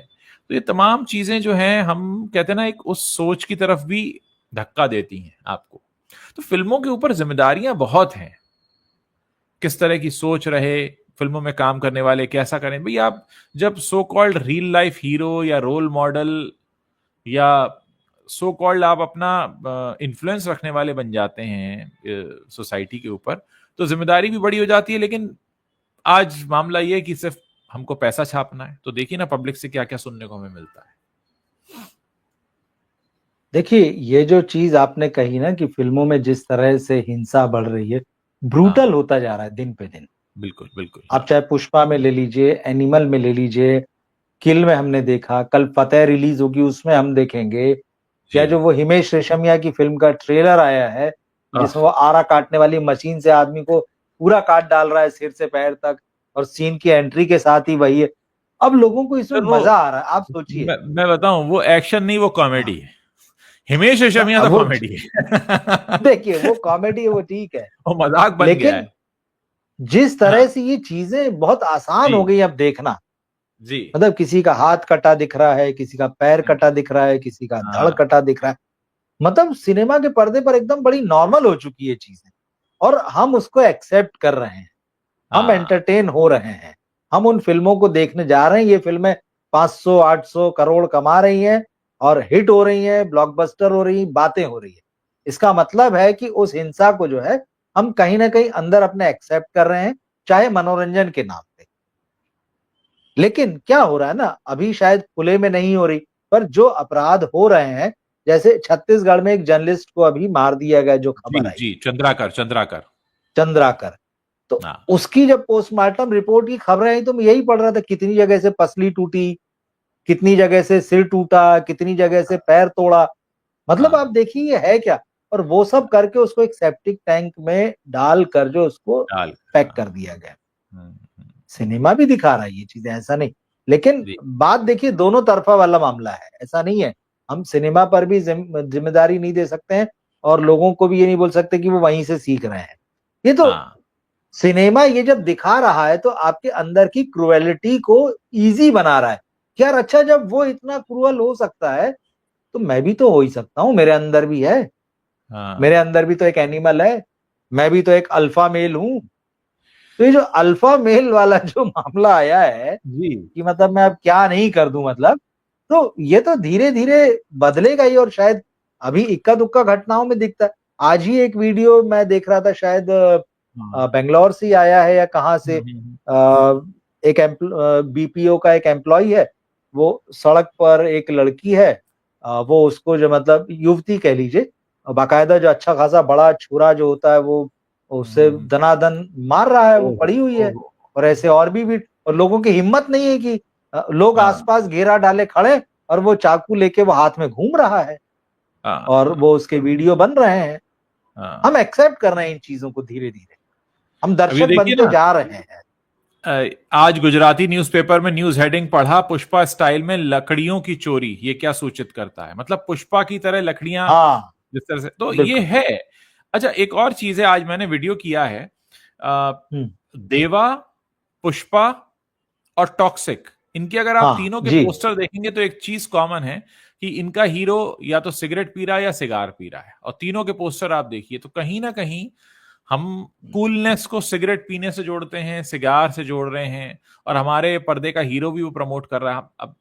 तो ये तमाम चीजें जो हैं, हम कहते हैं ना, एक उस सोच की तरफ भी धक्का देती हैं आपको। तो फिल्मों के ऊपर जिम्मेदारियां बहुत हैं, किस तरह की सोच रहे, फिल्मों में काम करने वाले कैसा करें। भाई आप जब so called real life hero या रोल मॉडल या सो कॉल्ड आप अपना इन्फ्लुएंस रखने वाले बन जाते हैं सोसाइटी के ऊपर, तो जिम्मेदारी भी बड़ी हो जाती है। लेकिन आज मामला ये है कि सिर्फ हमको पैसा छापना है। तो देखिए ना पब्लिक से क्या क्या सुनने को हमें मिलता है। देखिए, ये जो चीज आपने कही ना कि फिल्मों में जिस तरह से हिंसा बढ़ रही है, हाँ, ब्रूटल होता जा रहा है दिन पे दिन। बिल्कुल बिल्कुल, आप हाँ चाहे पुष्पा में ले लीजिए, एनिमल में ले लीजिए, किल में हमने देखा, कल फतेह रिलीज होगी उसमें हम देखेंगे, या जी। जो वो हिमेश रेशमिया की फिल्म का ट्रेलर आया है जिसमें आह, वो आरा काटने वाली मशीन से आदमी को पूरा काट डाल रहा है सिर से पैर तक, और सीन की एंट्री के साथ ही वही है। अब लोगों को इसमें सर वो, मजा आ रहा है, आप सोचिए। मैं बताऊं, वो एक्शन नहीं, वो हाँ, कॉमेडी है। हिमेश रेशमिया तो वो कॉमेडी है। देखिए, वो कॉमेडी है, वो ठीक है, वो मजाक बन गया लेकिन है। जिस तरह हाँ, से ये चीजें बहुत आसान हो जी गई अब देखना, जी। मतलब किसी का हाथ कटा दिख रहा है, किसी का पैर कटा दिख रहा है, किसी का धड़ हाँ कटा दिख रहा है, मतलब सिनेमा के पर्दे पर एकदम बड़ी नॉर्मल हो चुकी है चीजें, और हम उसको एक्सेप्ट कर रहे हैं, हम हाँ एंटरटेन हो रहे हैं, हम उन फिल्मों को देखने जा रहे हैं। ये फिल्में 500 800 करोड़ कमा रही हैं और हिट हो रही हैं, ब्लॉकबस्टर हो रही, बातें हो रही है। इसका मतलब है कि उस हिंसा को जो है हम कहीं ना कहीं अंदर अपने एक्सेप्ट कर रहे हैं, चाहे मनोरंजन के नाम पे। लेकिन क्या हो रहा है ना, अभी शायद खुले में नहीं हो रही, पर जो अपराध हो रहे हैं, जैसे छत्तीसगढ़ में एक जर्नलिस्ट को अभी मार दिया गया, जो जी खबर आई, जी, चंद्राकर चंद्राकर। चंद्राकर, तो हाँ उसकी जब पोस्टमार्टम रिपोर्ट की खबरें आई तो मैं यही पढ़ रहा था, कितनी जगह से पसली टूटी, कितनी जगह से सिर टूटा, कितनी जगह से पैर तोड़ा। मतलब आप हाँ, देखिए ये है क्या, और वो सब करके उसको एक सेप्टिक टैंक में डाल कर जो उसको डाल, पैक हाँ, कर दिया गया। हम्म, सिनेमा भी दिखा रहा है ये चीजें, ऐसा नहीं, लेकिन जी बात देखिए दोनों तरफा वाला मामला है, ऐसा नहीं है। हम सिनेमा पर भी जिम्मेदारी नहीं दे सकते हैं, और लोगों को भी ये नहीं बोल सकते कि वो वहीं से सीख रहे हैं। ये तो हाँ सिनेमा ये जब दिखा रहा है तो आपके अंदर की क्रुएलिटी को इजी बना रहा है कि यार अच्छा, जब वो इतना क्रूअल हो सकता है तो मैं भी तो हो ही सकता हूँ, मेरे अंदर भी है, मेरे हाँ, अंदर भी तो एक एनिमल है, मैं भी तो एक अल्फा मेल हूँ। तो ये जो अल्फा मेल वाला जो मामला आया है जी कि मतलब मैं अब क्या नहीं कर दूं, मतलब तो ये तो धीरे धीरे बदलेगा ही, और शायद अभी इक्का दुक्का घटनाओं में दिखता है। आज ही एक वीडियो मैं देख रहा था, शायद हाँ, बेंगलोर से ही आया है या कहाँ से, एक बीपीओ का एक एम्प्लॉय है, वो सड़क पर एक लड़की है, वो उसको जो मतलब युवती कह लीजिए, बाकायदा जो अच्छा खासा बड़ा छुरा जो होता है वो उससे हम्म, दनादन मार रहा है, वो ओहो पड़ी हुई है। ओहो, और ऐसे और भी, और लोगों की हिम्मत नहीं है कि लोग हाँ आसपास घेरा डाले खड़े, और वो चाकू लेके वो हाथ में घूम रहा है, और हाँ वो उसके वीडियो बन रहे हैं। हम हाँ। एक्सेप्ट कर रहे हैं इन चीजों को धीरे धीरे, हम अभी दर्शक देखिए बनते ना, जा रहे हैं। आज गुजराती न्यूज़पेपर में न्यूज हेडिंग पढ़ा, पुष्पा स्टाइल में लकड़ियों की चोरी, ये क्या सूचित करता है? मतलब पुष्पा की तरह लकड़ियां हाँ, जिस तरह से, तो ये बिल्कुल। है। अच्छा, एक और चीज है, आज मैंने वीडियो किया है, अ, हम्म। देवा, पुष्पा और टॉक्सिक, इनके अगर आप हाँ तीनों के जी। पोस्टर देखेंगे तो एक चीज कॉमन है कि इनका हीरो या तो सिगरेट पी रहा है या सिगार पी रहा है। और तीनों के पोस्टर आप देखिए तो कहीं ना कहीं हम कूलनेस को सिगरेट पीने से जोड़ते हैं, सिगार से जोड़ रहे हैं, और हमारे पर्दे का हीरो भी वो प्रमोट कर रहा है। अब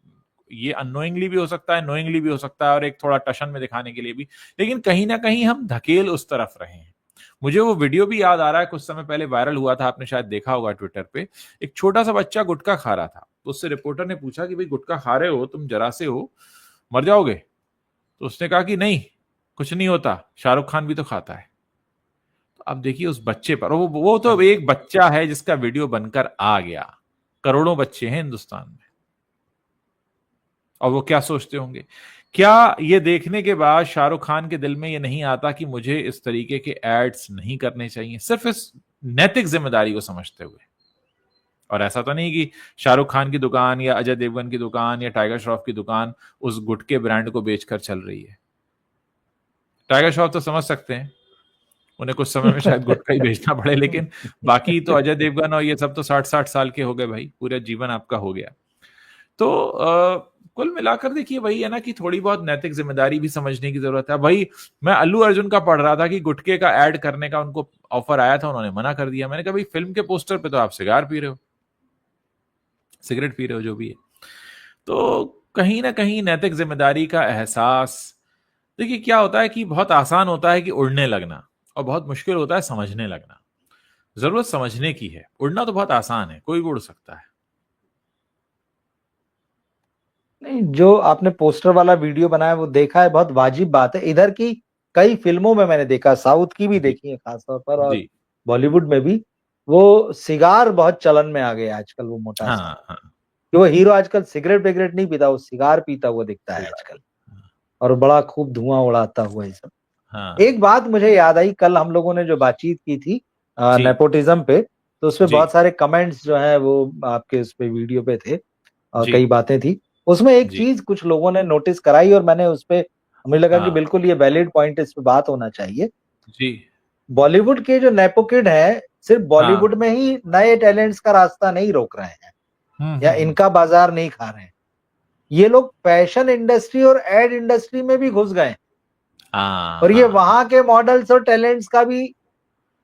ये अननोइंगली भी हो सकता है, नोइंगली भी हो सकता है, और एक थोड़ा टशन में दिखाने के लिए भी, लेकिन कहीं ना कहीं हम धकेल उस तरफ रहे हैं। मुझे वो वीडियो भी याद आ रहा है, कुछ समय पहले वायरल हुआ था, आपने शायद देखा होगा ट्विटर पे। एक छोटा सा बच्चा गुटखा खा रहा था, तो उससे रिपोर्टर ने पूछा कि भाई गुटखा खा रहे हो तुम, जरा से हो, मर जाओगे। तो उसने कहा कि नहीं, कुछ नहीं होता, शाहरुख खान भी तो खाता है। तो अब देखिए उस बच्चे पर, वो तो एक बच्चा है जिसका वीडियो बनकर आ गया, करोड़ों बच्चे हैं हिंदुस्तान में, और वो क्या सोचते होंगे। क्या ये देखने के बाद शाहरुख खान के दिल में ये नहीं आता कि मुझे इस तरीके के एड्स नहीं करने चाहिए, सिर्फ इस नैतिक जिम्मेदारी को समझते हुए? और ऐसा तो नहीं कि शाहरुख खान की दुकान या अजय देवगन की दुकान या टाइगर श्रॉफ की दुकान उस गुटके ब्रांड को बेचकर चल रही है। टाइगर श्रॉफ तो समझ सकते हैं, उन्हें कुछ समय में शायद गुटखा ही बेचना पड़े, लेकिन बाकी तो अजय देवगन और ये सब तो 60-60 साल के हो गए भाई, पूरा जीवन आपका हो गया। तो कुल मिलाकर देखिए वही है ना कि थोड़ी बहुत नैतिक जिम्मेदारी भी समझने की जरूरत है भाई। मैं अल्लू अर्जुन का पढ़ रहा था कि गुटखे का ऐड करने का उनको ऑफर आया था, उन्होंने मना कर दिया। मैंने कहा भाई फिल्म के पोस्टर पे तो आप सिगार पी रहे हो, सिगरेट पी रहे हो, जो भी है। तो कहीं ना कहीं नैतिक जिम्मेदारी का एहसास, देखिए क्या होता है कि बहुत आसान होता है कि उड़ने लगना, और बहुत मुश्किल होता है समझने लगना। जरूरत समझने की है, उड़ना तो बहुत आसान है, कोई भी उड़ सकता है। नहीं, जो आपने पोस्टर वाला वीडियो बनाया वो देखा है, बहुत वाजिब बात है। इधर की कई फिल्मों में मैंने देखा, साउथ की भी जी देखी है खासतौर पर, और जी। बॉलीवुड में भी। वो सिगार बहुत चलन में आ गया आजकल, वो मोटा सा, हाँ हाँ। कि वो हीरो आजकल सिगरेट विगरेट नहीं पीता, वो सिगार पीता हुआ दिखता है सिगार। आजकल, और बड़ा खूब धुआं उड़ाता हुआ ये सब। हाँ। एक बात मुझे याद आई, कल हम लोगों ने जो बातचीत की थी जी नेपोटिज्म पे, तो उसपे जी बहुत सारे कमेंट्स जो है वो आपके उस पे वीडियो पे थे, और जी कई बातें थी। उसमें एक जी चीज कुछ लोगों ने नोटिस कराई, और मैंने उस पे, मुझे लगा कि हाँ बिल्कुल ये वैलिड पॉइंट है, इस पे बात होना चाहिए। जी बॉलीवुड के जो नेपो किड है, सिर्फ हाँ। बॉलीवुड में ही नए टैलेंट्स का रास्ता नहीं रोक रहे हैं, या हम्म। इनका बाजार नहीं खा रहे हैं। ये लोग फैशन इंडस्ट्री और एड इंडस्ट्री में भी घुस गए हैं, हाँ और ये हाँ। वहां के मॉडल्स और टैलेंट्स का भी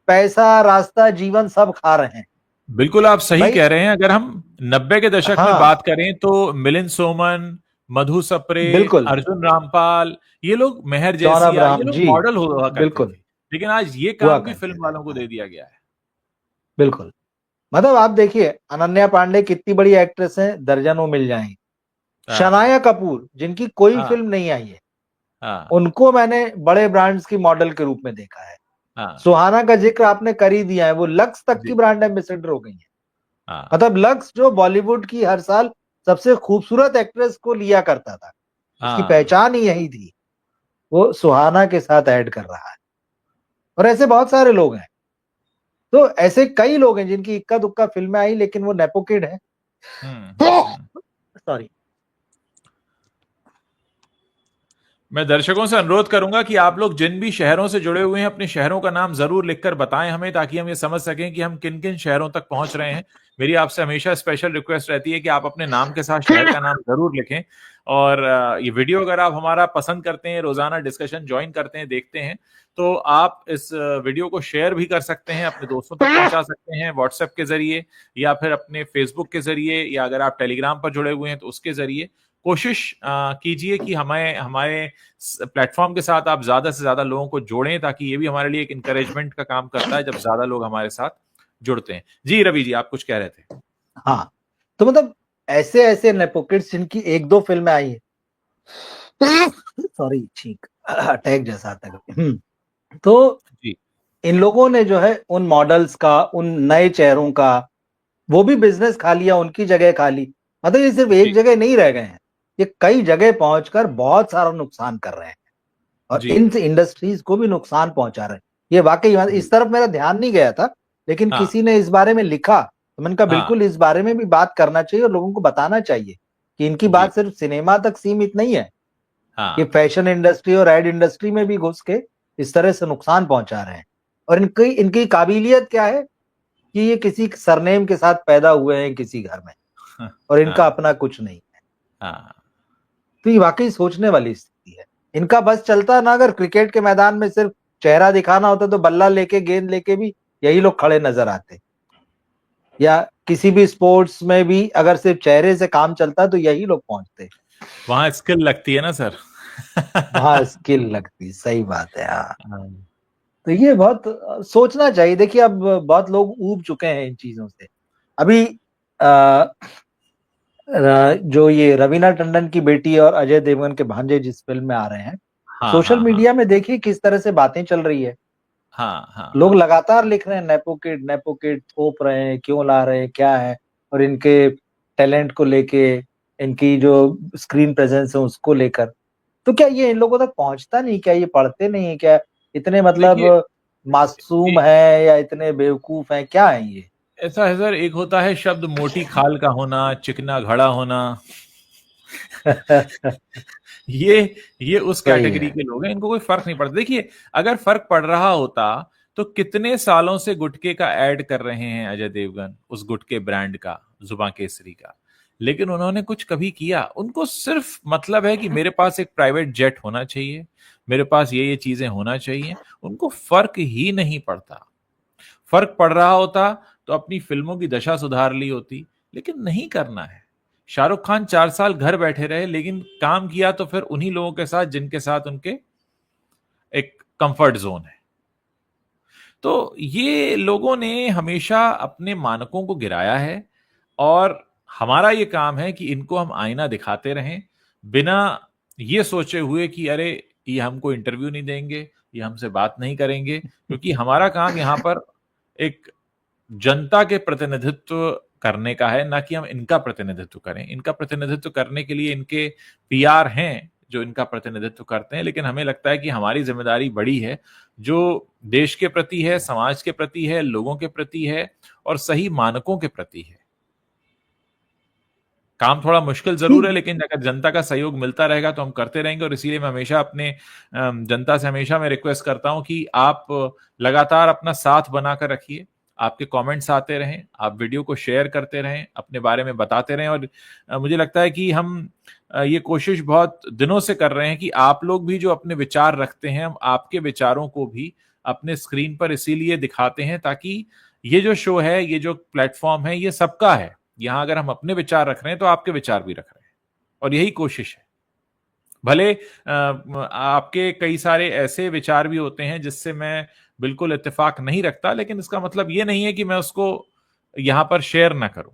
पैसा, रास्ता, जीवन सब खा रहे हैं बिल्कुल आप सही भाई। कह रहे हैं। अगर हम 90 के दशक में बात हाँ, करें तो मिलिंद सोमन, मधु सप्रे, बिल्कुल। अर्जुन रामपाल, ये लोग, मेहर जॉन जैसिया, ये अब्राहम लोग जी, मॉडल हुआ करते बिल्कुल थे। लेकिन आज ये हुआ काम भी करते फिल्म थे। वालों को दे दिया गया है। बिल्कुल। मतलब आप देखिए, अनन्या पांडे कितनी बड़ी एक्ट्रेस है, दर्जनों मिल जाएंगी। हाँ शनाया कपूर, जिनकी कोई हाँ फिल्म नहीं आई है, हाँ उनको मैंने बड़े ब्रांड्स की मॉडल के रूप में देखा है। हाँ। सुहाना का जिक्र आपने कर ही दिया है, वो लक्स तक की जी। ब्रांड एम्बेसडर हो गई है। हाँ मतलब लक्स जो बॉलीवुड की हर साल सबसे खूबसूरत एक्ट्रेस को लिया करता था, उसकी हाँ। पहचान ही यही थी, वो सुहाना के साथ ऐड कर रहा है। और ऐसे बहुत सारे लोग हैं। तो ऐसे कई लोग हैं जिनकी इक्का दुक्का फिल्में आई, लेकिन वो नेपो किड है। हम्म। सॉरी। मैं दर्शकों से अनुरोध करूंगा कि आप लोग जिन भी शहरों से जुड़े हुए हैं अपने शहरों का नाम जरूर लिखकर बताएं हमें, ताकि हम ये समझ सकें कि हम किन किन शहरों तक पहुंच रहे हैं। मेरी आपसे हमेशा स्पेशल रिक्वेस्ट रहती है कि आप अपने नाम के साथ शहर का नाम जरूर लिखें। और ये वीडियो अगर आप हमारा पसंद करते हैं, रोजाना डिस्कशन ज्वाइन करते हैं, देखते हैं, तो आप इस वीडियो को शेयर भी कर सकते हैं, अपने दोस्तों तक पहुंचा सकते हैं व्हाट्सएप के जरिए, या फिर अपने फेसबुक के जरिए, या अगर आप टेलीग्राम पर जुड़े हुए हैं तो उसके जरिए। कोशिश कीजिए कि हमें, हमारे प्लेटफॉर्म के साथ आप ज्यादा से ज्यादा लोगों को जोड़ें, ताकि ये भी हमारे लिए एक इंकरेजमेंट का काम करता है जब ज्यादा लोग हमारे साथ जुड़ते हैं। जी रवि जी, आप कुछ कह रहे थे। हाँ, तो मतलब ऐसे ऐसे नेपो किड्स जिनकी एक दो फिल्में आई है, सॉरी, छींक, अटैक जैसा आता है कभी। तो जी इन लोगों ने जो है उन मॉडल्स का, उन नए चेहरों का, वो भी बिजनेस खा लिया, उनकी जगह खा ली। मतलब ये सिर्फ एक जी जगह नहीं रह गए हैं, ये कई जगह पहुंचकर बहुत सारा नुकसान कर रहे हैं, और जी इन इंडस्ट्रीज को भी नुकसान पहुंचा रहे हैं। ये वाकई जी। इस तरफ मेरा ध्यान नहीं गया था, लेकिन हाँ किसी ने इस बारे में लिखा, तो मैंने कहा हाँ। बिल्कुल इस बारे में भी बात करना चाहिए, और लोगों को बताना चाहिए कि इनकी जी बात सिर्फ सिनेमा तक सीमित नहीं है, ये हाँ फैशन इंडस्ट्री और एड इंडस्ट्री में भी घुस के इस तरह से नुकसान पहुंचा रहे हैं। और इनकी इनकी काबिलियत क्या है कि ये किसी सरनेम के साथ पैदा हुए हैं किसी घर में, हाँ और इनका हाँ अपना कुछ नहीं है। हाँ। तो ये वाकई सोचने वाली स्थिति है। इनका बस चलता ना, अगर क्रिकेट के मैदान में सिर्फ चेहरा दिखाना होता, तो बल्ला लेके, गेंद लेके भी यही लोग खड़े नजर आते, या किसी भी स्पोर्ट्स में भी अगर सिर्फ चेहरे से काम चलता तो यही लोग पहुंचते। वहां स्किल लगती है ना सर। वहां स्किल लगती, सही बात है। हाँ, हाँ तो ये बहुत सोचना चाहिए। देखिए, अब बहुत लोग ऊब चुके हैं इन चीजों से। अभी अ, जो ये रवीना टंडन की बेटी और अजय देवगन के भांजे जिस फिल्म में आ रहे हैं, हाँ सोशल हाँ हाँ मीडिया में देखिए किस तरह से बातें चल रही है। हाँ हाँ लोग हाँ। लगातार लिख रहे हैं नेपो किड थोप रहे हैं, क्यों ला रहे हैं, क्या है, और इनके टैलेंट को लेके, इनकी जो स्क्रीन प्रेजेंस है उसको लेकर। तो क्या ये इन लोगों तक पहुंचता नहीं? क्या ये पढ़ते नहीं है क्या? इतने मतलब देखिए, मासूम है या इतने बेवकूफ हैं, क्या है ये? ऐसा है सर, एक होता है शब्द मोटी खाल का होना, चिकना घड़ा होना। ये ये उस सही कैटेगरी है। के लोग हैं, इनको कोई फर्क नहीं पड़ता। देखिए, अगर फर्क पड़ रहा होता तो कितने सालों से गुटखे का ऐड कर रहे हैं अजय देवगन, उस गुटखे ब्रांड का, जुबां केसरी का। लेकिन उन्होंने कुछ कभी किया? उनको सिर्फ मतलब है कि मेरे पास एक प्राइवेट जेट होना चाहिए, मेरे पास ये चीजें होना चाहिए। उनको फर्क ही नहीं पड़ता। फर्क पड़ रहा होता तो अपनी फिल्मों की दशा सुधार ली होती, लेकिन नहीं करना है। शाहरुख खान 4 साल घर बैठे रहे, लेकिन काम किया तो फिर उन्हीं लोगों के साथ जिनके साथ उनके एक कंफर्ट जोन है। तो ये लोगों ने हमेशा अपने मानकों को गिराया है, और हमारा ये काम है कि इनको हम आईना दिखाते रहें, बिना ये सोचे हुए कि अरे ये हमको इंटरव्यू नहीं देंगे, ये हमसे बात नहीं करेंगे, क्योंकि हमारा काम यहाँ पर एक जनता के प्रतिनिधित्व करने का है, ना कि हम इनका प्रतिनिधित्व करें। इनका प्रतिनिधित्व करने के लिए इनके पीआर हैं जो इनका प्रतिनिधित्व करते हैं, लेकिन हमें लगता है कि हमारी जिम्मेदारी बड़ी है, जो देश के प्रति है, समाज के प्रति है, लोगों के प्रति है, और सही मानकों के प्रति है। काम थोड़ा मुश्किल जरूर है, ठीक। लेकिन अगर जनता का सहयोग मिलता रहेगा तो हम करते रहेंगे। और इसीलिए मैं हमेशा अपने जनता से हमेशा मैं रिक्वेस्ट करता हूं कि आप लगातार अपना साथ बनाकर रखिए। आपके कमेंट्स आते रहें, आप वीडियो को शेयर करते रहें, अपने बारे में बताते रहें। और मुझे लगता है कि हम ये कोशिश बहुत दिनों से कर रहे हैं कि आप लोग भी जो अपने विचार रखते हैं, हम आपके विचारों को भी अपने स्क्रीन पर इसीलिए दिखाते हैं ताकि ये जो शो है, ये जो प्लेटफॉर्म है, ये सबका है। यहां अगर हम अपने विचार रख रहे हैं तो आपके विचार भी रख रहे हैं, और यही कोशिश है। भले आपके कई सारे ऐसे विचार भी होते हैं जिससे मैं बिल्कुल इत्तेफाक नहीं रखता, लेकिन इसका मतलब ये नहीं है कि मैं उसको यहां पर शेयर ना करूं।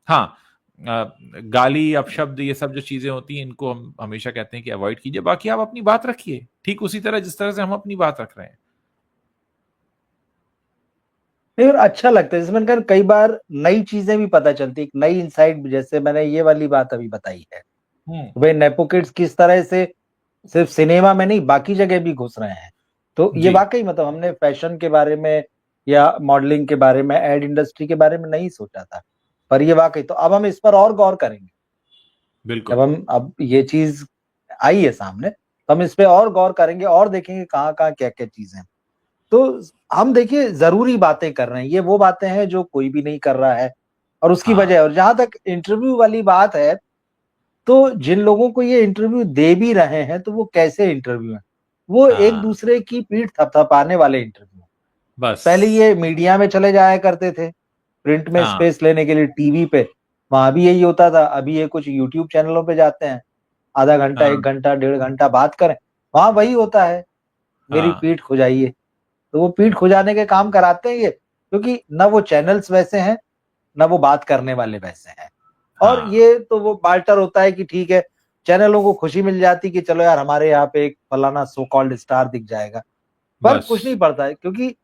हाँ, गाली, अपशब्द, ये सब जो चीजें होती हैं, इनको हम हमेशा कहते हैं कि अवॉइड कीजिए। बाकी आप अपनी बात रखिए, ठीक उसी तरह जिस तरह से हम अपनी बात रख रहे हैं। नहीं, और अच्छा लगता है इसमें कर कई बार नई चीजें भी पता चलती, एक नई इंसाइट, जैसे मैंने ये वाली बात अभी बताई है। हम्म। भाई नेपो किड्स किस तरह से सिर्फ सिनेमा में नहीं बाकी जगह भी घुस रहे हैं। तो ये जी। वाकई मतलब हमने फैशन के बारे में या मॉडलिंग के बारे में, एड इंडस्ट्री के बारे में नहीं सोचा था, पर ये वाकई, तो अब हम इस पर और गौर करेंगे। जब बिल्कुल। हम अब ये चीज आई है सामने, तो हम इस पे और गौर करेंगे और देखेंगे कहाँ कहाँ क्या क्या चीजें। तो हम देखिए जरूरी बातें कर रहे हैं, ये वो बातें हैं जो कोई भी नहीं कर रहा है, और उसकी हाँ वजह, और जहां तक इंटरव्यू वाली बात है, तो जिन लोगों को ये इंटरव्यू दे भी रहे हैं, तो वो कैसे इंटरव्यू है? वो एक हाँ। दूसरे की पीठ थपथपाने वाले इंटरव्यू। पहले बस। ये मीडिया में चले जाया करते थे, प्रिंट में हाँ स्पेस लेने के लिए टीवी पे, वहां भी यही होता था। अभी ये कुछ यूट्यूब चैनलों पे जाते हैं, आधा घंटा, हाँ 1 घंटा, 1.5 घंटा बात करें, वहां वही होता है, मेरी हाँ पीठ खुजाइए। तो वो पीठ खुजाने के काम कराते हैं ये, क्योंकि ना वो चैनल्स वैसे हैं, ना वो बात करने वाले वैसे हैं। और हाँ। ये तो वो बाल्टर होता है कि ठीक है, चैनलों को खुशी मिल जाती कि चलो यार हमारे यहाँ पे एक फलाना सो कॉल्ड स्टार दिख जाएगा, पर कुछ नहीं बस। पड़ता है, क्योंकि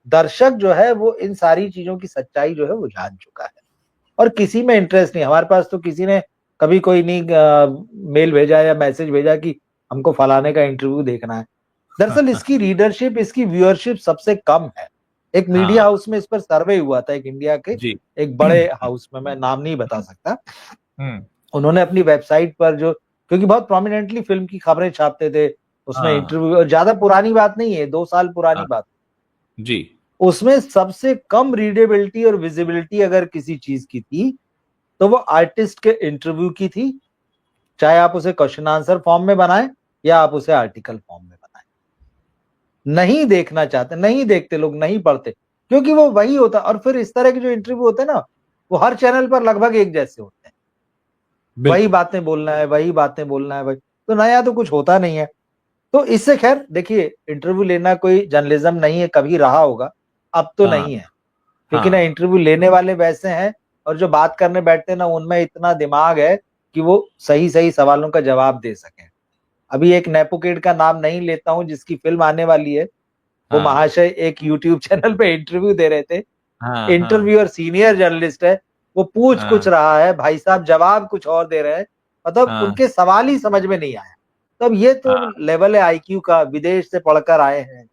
दर्शक जो है वो इन सारी चीजों की सच्चाई जो है वो जान चुका है, और किसी में इंटरेस्ट नहीं। हमारे पास तो किसी ने कभी कोई नहीं मेल भेजा या मैसेज भेजा कि हमको फलाने का इंटरव्यू देखना है। दरअसल इसकी रीडरशिप, इसकी व्यूअरशिप सबसे कम है। एक मीडिया हाँ। हाउस में इस पर सर्वे हुआ था, एक इंडिया के जी। एक बड़े हाउस में, मैं नाम नहीं बता सकता। हम्म। उन्होंने अपनी वेबसाइट पर जो, क्योंकि बहुत प्रोमिनेंटली फिल्म की खबरें छापते थे, उसमें हाँ इंटरव्यू, और ज्यादा पुरानी बात नहीं है, 2 साल पुरानी हाँ। बात, जी। उसमें सबसे कम रीडेबिलिटी और विजिबिलिटी अगर किसी चीज की थी, तो वो आर्टिस्ट के इंटरव्यू की थी। चाहे आप उसे क्वेश्चन आंसर फॉर्म में बनाएं या आप उसे आर्टिकल फॉर्म में बनाएं, नहीं देखना चाहते, नहीं देखते लोग, नहीं पढ़ते, क्योंकि वो वही होता। और फिर इस तरह के जो इंटरव्यू होते हैं ना, वो हर चैनल पर लगभग एक जैसे होते हैं, वही बिल्कुल। बातें बोलना है, वही बातें बोलना है, वही, तो नया तो कुछ होता नहीं है। तो इससे खैर देखिए, इंटरव्यू लेना कोई जर्नलिज्म नहीं है, कभी रहा होगा, अब तो हाँ नहीं है, क्योंकि ना हाँ। इंटरव्यू लेने वाले वैसे हैं, और जो बात करने बैठते हैं ना, उनमें इतना दिमाग है कि वो सही सही सवालों का जवाब दे सकें। अभी एक नेपोकिड का नाम नहीं लेता हूं, जिसकी फिल्म आने वाली है, वो हाँ महाशय एक यूट्यूब चैनल पे इंटरव्यू दे रहे थे। हाँ हाँ इंटरव्यूअर सीनियर जर्नलिस्ट है, वो पूछ कुछ हाँ रहा है, भाई साहब जवाब कुछ और दे रहे हैं, मतलब हाँ उनके सवाल ही समझ में नहीं आया। तब ये तो हाँ लेवल है आईक्यू का, विदेश से पढ़कर आए हैं।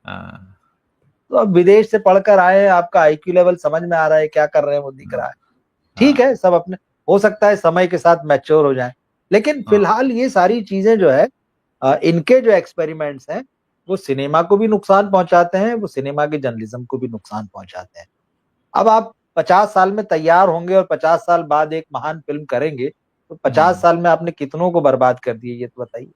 हाँ तो अब विदेश से पढ़कर आए हैं, आपका आईक्यू लेवल समझ में आ रहा है, क्या कर रहे हैं वो दिख रहा है। ठीक हाँ है, सब अपने, हो सकता है समय के साथ मैच्योर हो जाए, लेकिन हाँ फिलहाल ये सारी चीजें जो है, इनके जो एक्सपेरिमेंट्स हैं, वो सिनेमा को भी नुकसान पहुंचाते हैं, वो सिनेमा के जर्नलिज्म को भी नुकसान पहुंचाते हैं। अब आप 50 साल में तैयार होंगे और 50 साल बाद एक महान फिल्म करेंगे, तो 50 साल में आपने कितनों को बर्बाद कर दिए, ये तो बताइए।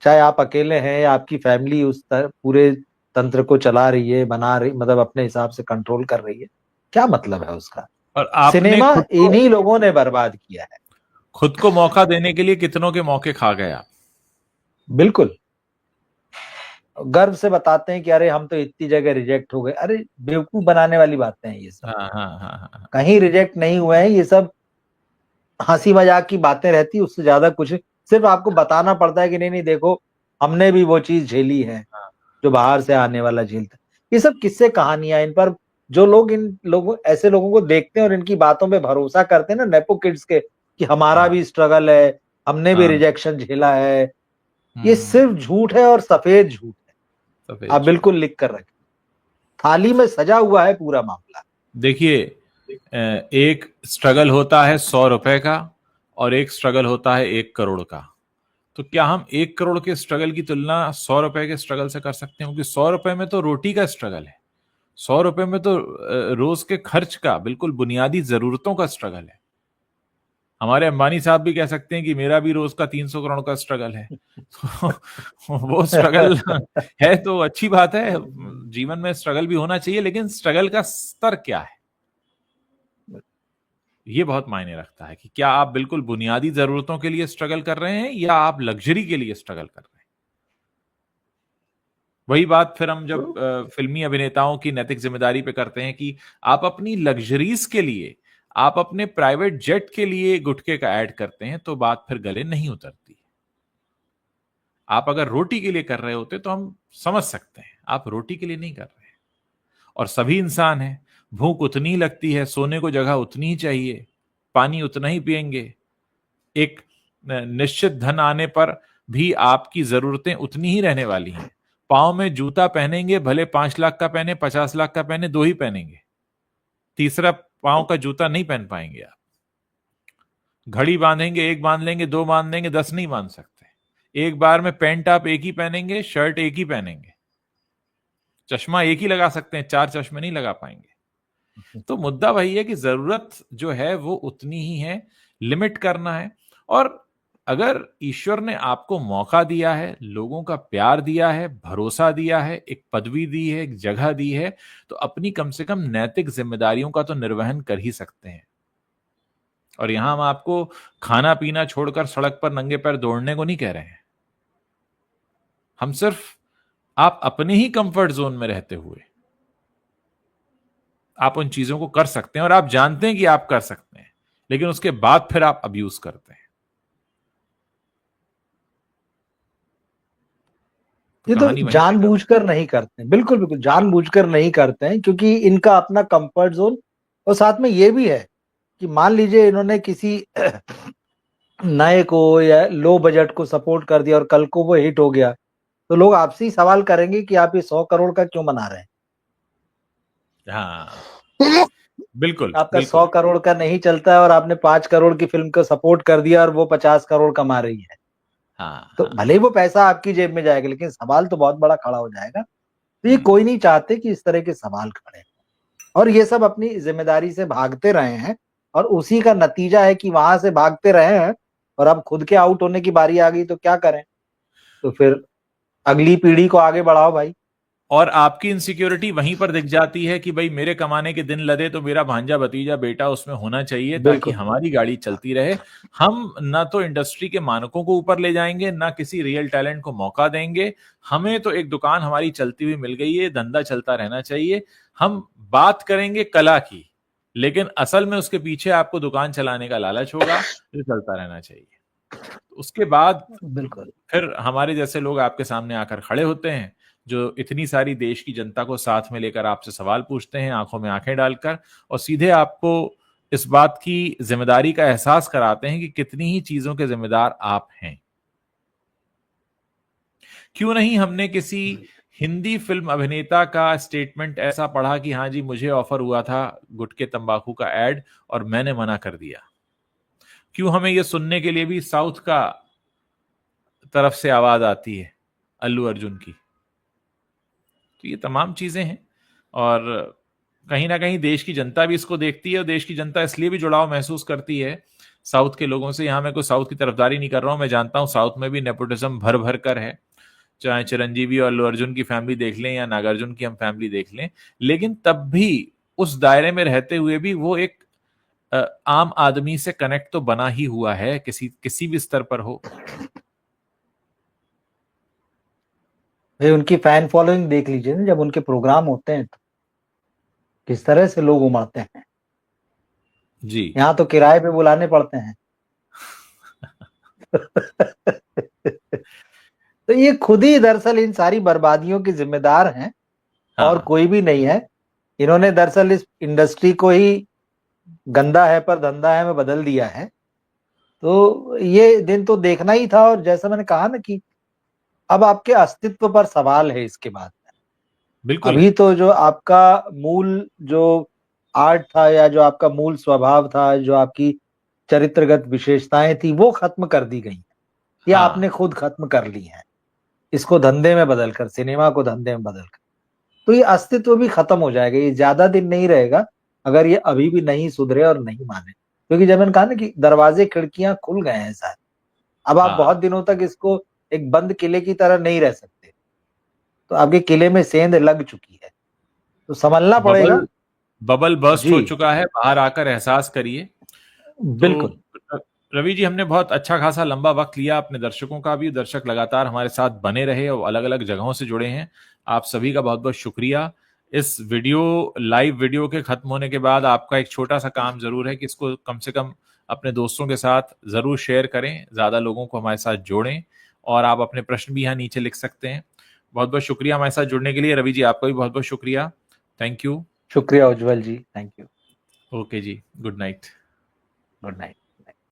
चाहे आप अकेले हैं या आपकी फैमिली उस पूरे तंत्र को चला रही है, बना रही, मतलब अपने हिसाब से कंट्रोल कर रही है, क्या मतलब है उसका। और आपने सिनेमा इन्हीं लोगों ने बर्बाद किया है। खुद को मौका देने के लिए कितनों के मौके खा गए आप। बिल्कुल, गर्व से बताते हैं कि अरे हम तो इतनी जगह रिजेक्ट हो गए। अरे बेवकूफ बनाने वाली बातें हैं ये सब, हाँ हाँ हाँ हाँ कहीं रिजेक्ट नहीं हुए हैं ये सब, हंसी मजाक की बातें रहती, उससे ज्यादा कुछ नहीं। सिर्फ आपको बताना पड़ता है कि नहीं नहीं देखो, हमने भी वो चीज झेली है हाँ जो बाहर से आने वाला झेलता है। ये सब किस्से कहानियां, इन पर जो लोग, इन लोगों, ऐसे लोगों को देखते हैं और इनकी बातों पे भरोसा करते हैं ना, नेपो किड्स के, कि हमारा हाँ भी स्ट्रगल है, हमने भी हाँ, रिजेक्शन झेला है, ये हम्म, सिर्फ झूठ है और सफेद झूठ है। सफेद आप झूठ। बिल्कुल लिख कर रखें, थाली में सजा हुआ है पूरा मामला। देखिए, एक स्ट्रगल होता है 100 रुपए का, और एक स्ट्रगल होता है 1 करोड़ का। तो क्या हम 1 करोड़ के स्ट्रगल की तुलना 100 रुपए के स्ट्रगल से कर सकते हैं? क्योंकि 100 रुपए में तो रोटी का स्ट्रगल है, 100 रुपए में तो रोज के खर्च का, बिल्कुल बुनियादी जरूरतों का स्ट्रगल है। हमारे अंबानी साहब भी कह सकते हैं कि मेरा भी रोज का 300 करोड़ का स्ट्रगल है। तो वो स्ट्रगल है तो अच्छी बात है, जीवन में स्ट्रगल भी होना चाहिए, लेकिन स्ट्रगल का स्तर क्या है, ये बहुत मायने रखता है कि क्या आप बिल्कुल बुनियादी जरूरतों के लिए स्ट्रगल कर रहे हैं या आप लग्जरी के लिए स्ट्रगल कर रहे हैं। वही बात फिर हम जब फिल्मी अभिनेताओं की नैतिक जिम्मेदारी पे करते हैं कि आप अपनी लग्जरीज के लिए, आप अपने प्राइवेट जेट के लिए गुटखे का ऐड करते हैं, तो बात फिर गले नहीं उतरती। आप अगर रोटी के लिए कर रहे होते तो हम समझ सकते हैं, आप रोटी के लिए नहीं कर रहे हैं। और सभी इंसान हैं, भूख उतनी ही लगती है, सोने को जगह उतनी ही चाहिए, पानी उतना ही पिएंगे, एक निश्चित धन आने पर भी आपकी जरूरतें उतनी ही रहने वाली हैं। पांव में जूता पहनेंगे, भले 5 लाख का पहने, 50 लाख का पहने, दो ही पहनेंगे, तीसरा पांव का जूता नहीं पहन पाएंगे आप। घड़ी बांधेंगे, एक बांध लेंगे, दो बांध लेंगे, 10 नहीं बांध सकते। एक बार में पैंट आप एक ही पहनेंगे, शर्ट एक ही पहनेंगे, चश्मा एक ही लगा सकते हैं, 4 चश्मे नहीं लगा पाएंगे। तो मुद्दा वही है कि जरूरत जो है वो उतनी ही है, लिमिट करना है। और अगर ईश्वर ने आपको मौका दिया है, लोगों का प्यार दिया है, भरोसा दिया है, एक पदवी दी है, एक जगह दी है, तो अपनी कम से कम नैतिक जिम्मेदारियों का तो निर्वहन कर ही सकते हैं। और यहां हम आपको खाना पीना छोड़कर सड़क पर नंगे पैर दौड़ने को नहीं कह रहे हैं। हम सिर्फ, आप अपने ही कंफर्ट जोन में रहते हुए आप उन चीजों को कर सकते हैं, और आप जानते हैं कि आप कर सकते हैं, लेकिन उसके बाद फिर आप अब्यूज करते हैं। तो ये तो कहानी वहीं पे जानबूझकर नहीं करते हैं, बिल्कुल बिल्कुल जानबूझकर नहीं करते हैं, क्योंकि इनका अपना कंफर्ट जोन, और साथ में ये भी है कि मान लीजिए इन्होंने किसी नए को या लो बजट को सपोर्ट कर दिया और कल को वो हिट हो गया, तो लोग आपसे ही सवाल करेंगे कि आप ये 100 करोड़ का क्यों बना रहे हाँ, हैं। बिल्कुल आपका सौ बिल्कुल। करोड़ का नहीं चलता है और आपने 5 करोड़ की फिल्म को सपोर्ट कर दिया और वो 50 करोड़ कमा रही है, हाँ तो हाँ भले ही वो पैसा आपकी जेब में जाएगा, लेकिन सवाल तो बहुत बड़ा खड़ा हो जाएगा। तो ये हम्म, कोई नहीं चाहते कि इस तरह के सवाल खड़े, और ये सब अपनी जिम्मेदारी से भागते रहे हैं, और उसी का नतीजा है कि वहां से भागते रहे हैं और अब खुद के आउट होने की बारी आ गई, तो क्या करें। तो फिर अगली पीढ़ी को आगे बढ़ाओ भाई। और आपकी इनसिक्योरिटी वहीं पर दिख जाती है कि भाई मेरे कमाने के दिन लदे तो मेरा भांजा भतीजा बेटा उसमें होना चाहिए, ताकि बिल्कुल। हमारी गाड़ी चलती रहे। हम ना तो इंडस्ट्री के मानकों को ऊपर ले जाएंगे, ना किसी रियल टैलेंट को मौका देंगे। हमें तो एक दुकान हमारी चलती हुई मिल गई है, धंधा चलता रहना चाहिए। हम बात करेंगे कला की, लेकिन असल में उसके पीछे आपको दुकान चलाने का लालच होगा, जो चलता रहना चाहिए। उसके बाद बिल्कुल। फिर हमारे जैसे लोग आपके सामने आकर खड़े होते हैं, जो इतनी सारी देश की जनता को साथ में लेकर आपसे सवाल पूछते हैं, आंखों में आंखें डालकर, और सीधे आपको इस बात की जिम्मेदारी का एहसास कराते हैं कि कितनी ही चीजों के जिम्मेदार आप हैं। क्यों नहीं हमने किसी हिंदी फिल्म अभिनेता का स्टेटमेंट ऐसा पढ़ा कि हाँ जी, मुझे ऑफर हुआ था गुटखे तंबाकू का एड और मैंने मना कर दिया। क्यों हमें यह सुनने के लिए भी साउथ का तरफ से आवाज आती है, अल्लू अर्जुन की। तो ये तमाम चीजें हैं, और कहीं ना कहीं देश की जनता भी इसको देखती है, और देश की जनता इसलिए भी जुड़ाव महसूस करती है साउथ के लोगों से। यहां मैं कोई साउथ की तरफदारी नहीं कर रहा हूं, मैं जानता हूं साउथ में भी नेपोटिज्म भर भर कर है, चाहे चिरंजीवी और अल्लू अर्जुन की फैमिली देख लें या नागार्जुन की हम फैमिली देख लें, लेकिन तब भी उस दायरे में रहते हुए भी वो एक आम आदमी से कनेक्ट तो बना ही हुआ है, किसी किसी भी स्तर पर हो। भाई उनकी फैन फॉलोइंग देख लीजिए ना, जब उनके प्रोग्राम होते हैं तो किस तरह से लोग उमड़ते हैं। जी। यहाँ तो किराए पे बुलाने पड़ते हैं। तो ये खुद ही दरअसल इन सारी बर्बादियों के जिम्मेदार हैं, और हाँ। कोई भी नहीं है। इन्होंने दरअसल इस इंडस्ट्री को ही गंदा है पर धंधा है में बदल दिया है। तो ये दिन तो देखना ही था, और जैसा मैंने कहा ना कि अब आपके अस्तित्व पर सवाल है इसके बाद। बिल्कुल। अभी तो जो आपका मूल जो आर्ट था, या जो आपका मूल स्वभाव था, जो आपकी चरित्रगत विशेषताएं थी, वो खत्म कर दी गई, या हाँ। आपने खुद खत्म कर ली हैं, इसको धंधे में बदलकर, सिनेमा को धंधे में बदलकर। तो ये अस्तित्व भी खत्म हो जाएगा, ये ज्यादा दिन नहीं रहेगा अगर ये अभी भी नहीं सुधरे और नहीं माने। क्योंकि जब मैंने कहा ना कि दरवाजे खिड़कियां खुल गए हैं शायद, अब आप बहुत हाँ। दिनों तक इसको एक बंद किले की तरह नहीं रह सकते। तो आपके किले में सेंध लग चुकी है, तो संभलना बबल पड़ेगा। बबल बर्स्ट जी हो चुका है, बाहर आकर एहसास करिए। तो बिल्कुल। रवि जी, हमने बहुत अच्छा खासा लंबा वक्त लिया अपने दर्शकों का भी, दर्शक लगातार हमारे साथ बने रहे और अलग अलग जगहों से जुड़े हैं। आप सभी का बहुत बहुत शुक्रिया। इस लाइव वीडियो के खत्म होने के बाद आपका एक छोटा सा काम जरूर है कि इसको कम से कम अपने दोस्तों के साथ जरूर शेयर करें, ज्यादा लोगों को हमारे साथ जोड़ें, और आप अपने प्रश्न भी यहाँ नीचे लिख सकते हैं। बहुत बहुत शुक्रिया हमारे साथ जुड़ने के लिए। रवि जी, आपका भी बहुत बहुत शुक्रिया। Thank you. शुक्रिया Ujjwal ji, thank you. Okay ji, good night. Good night.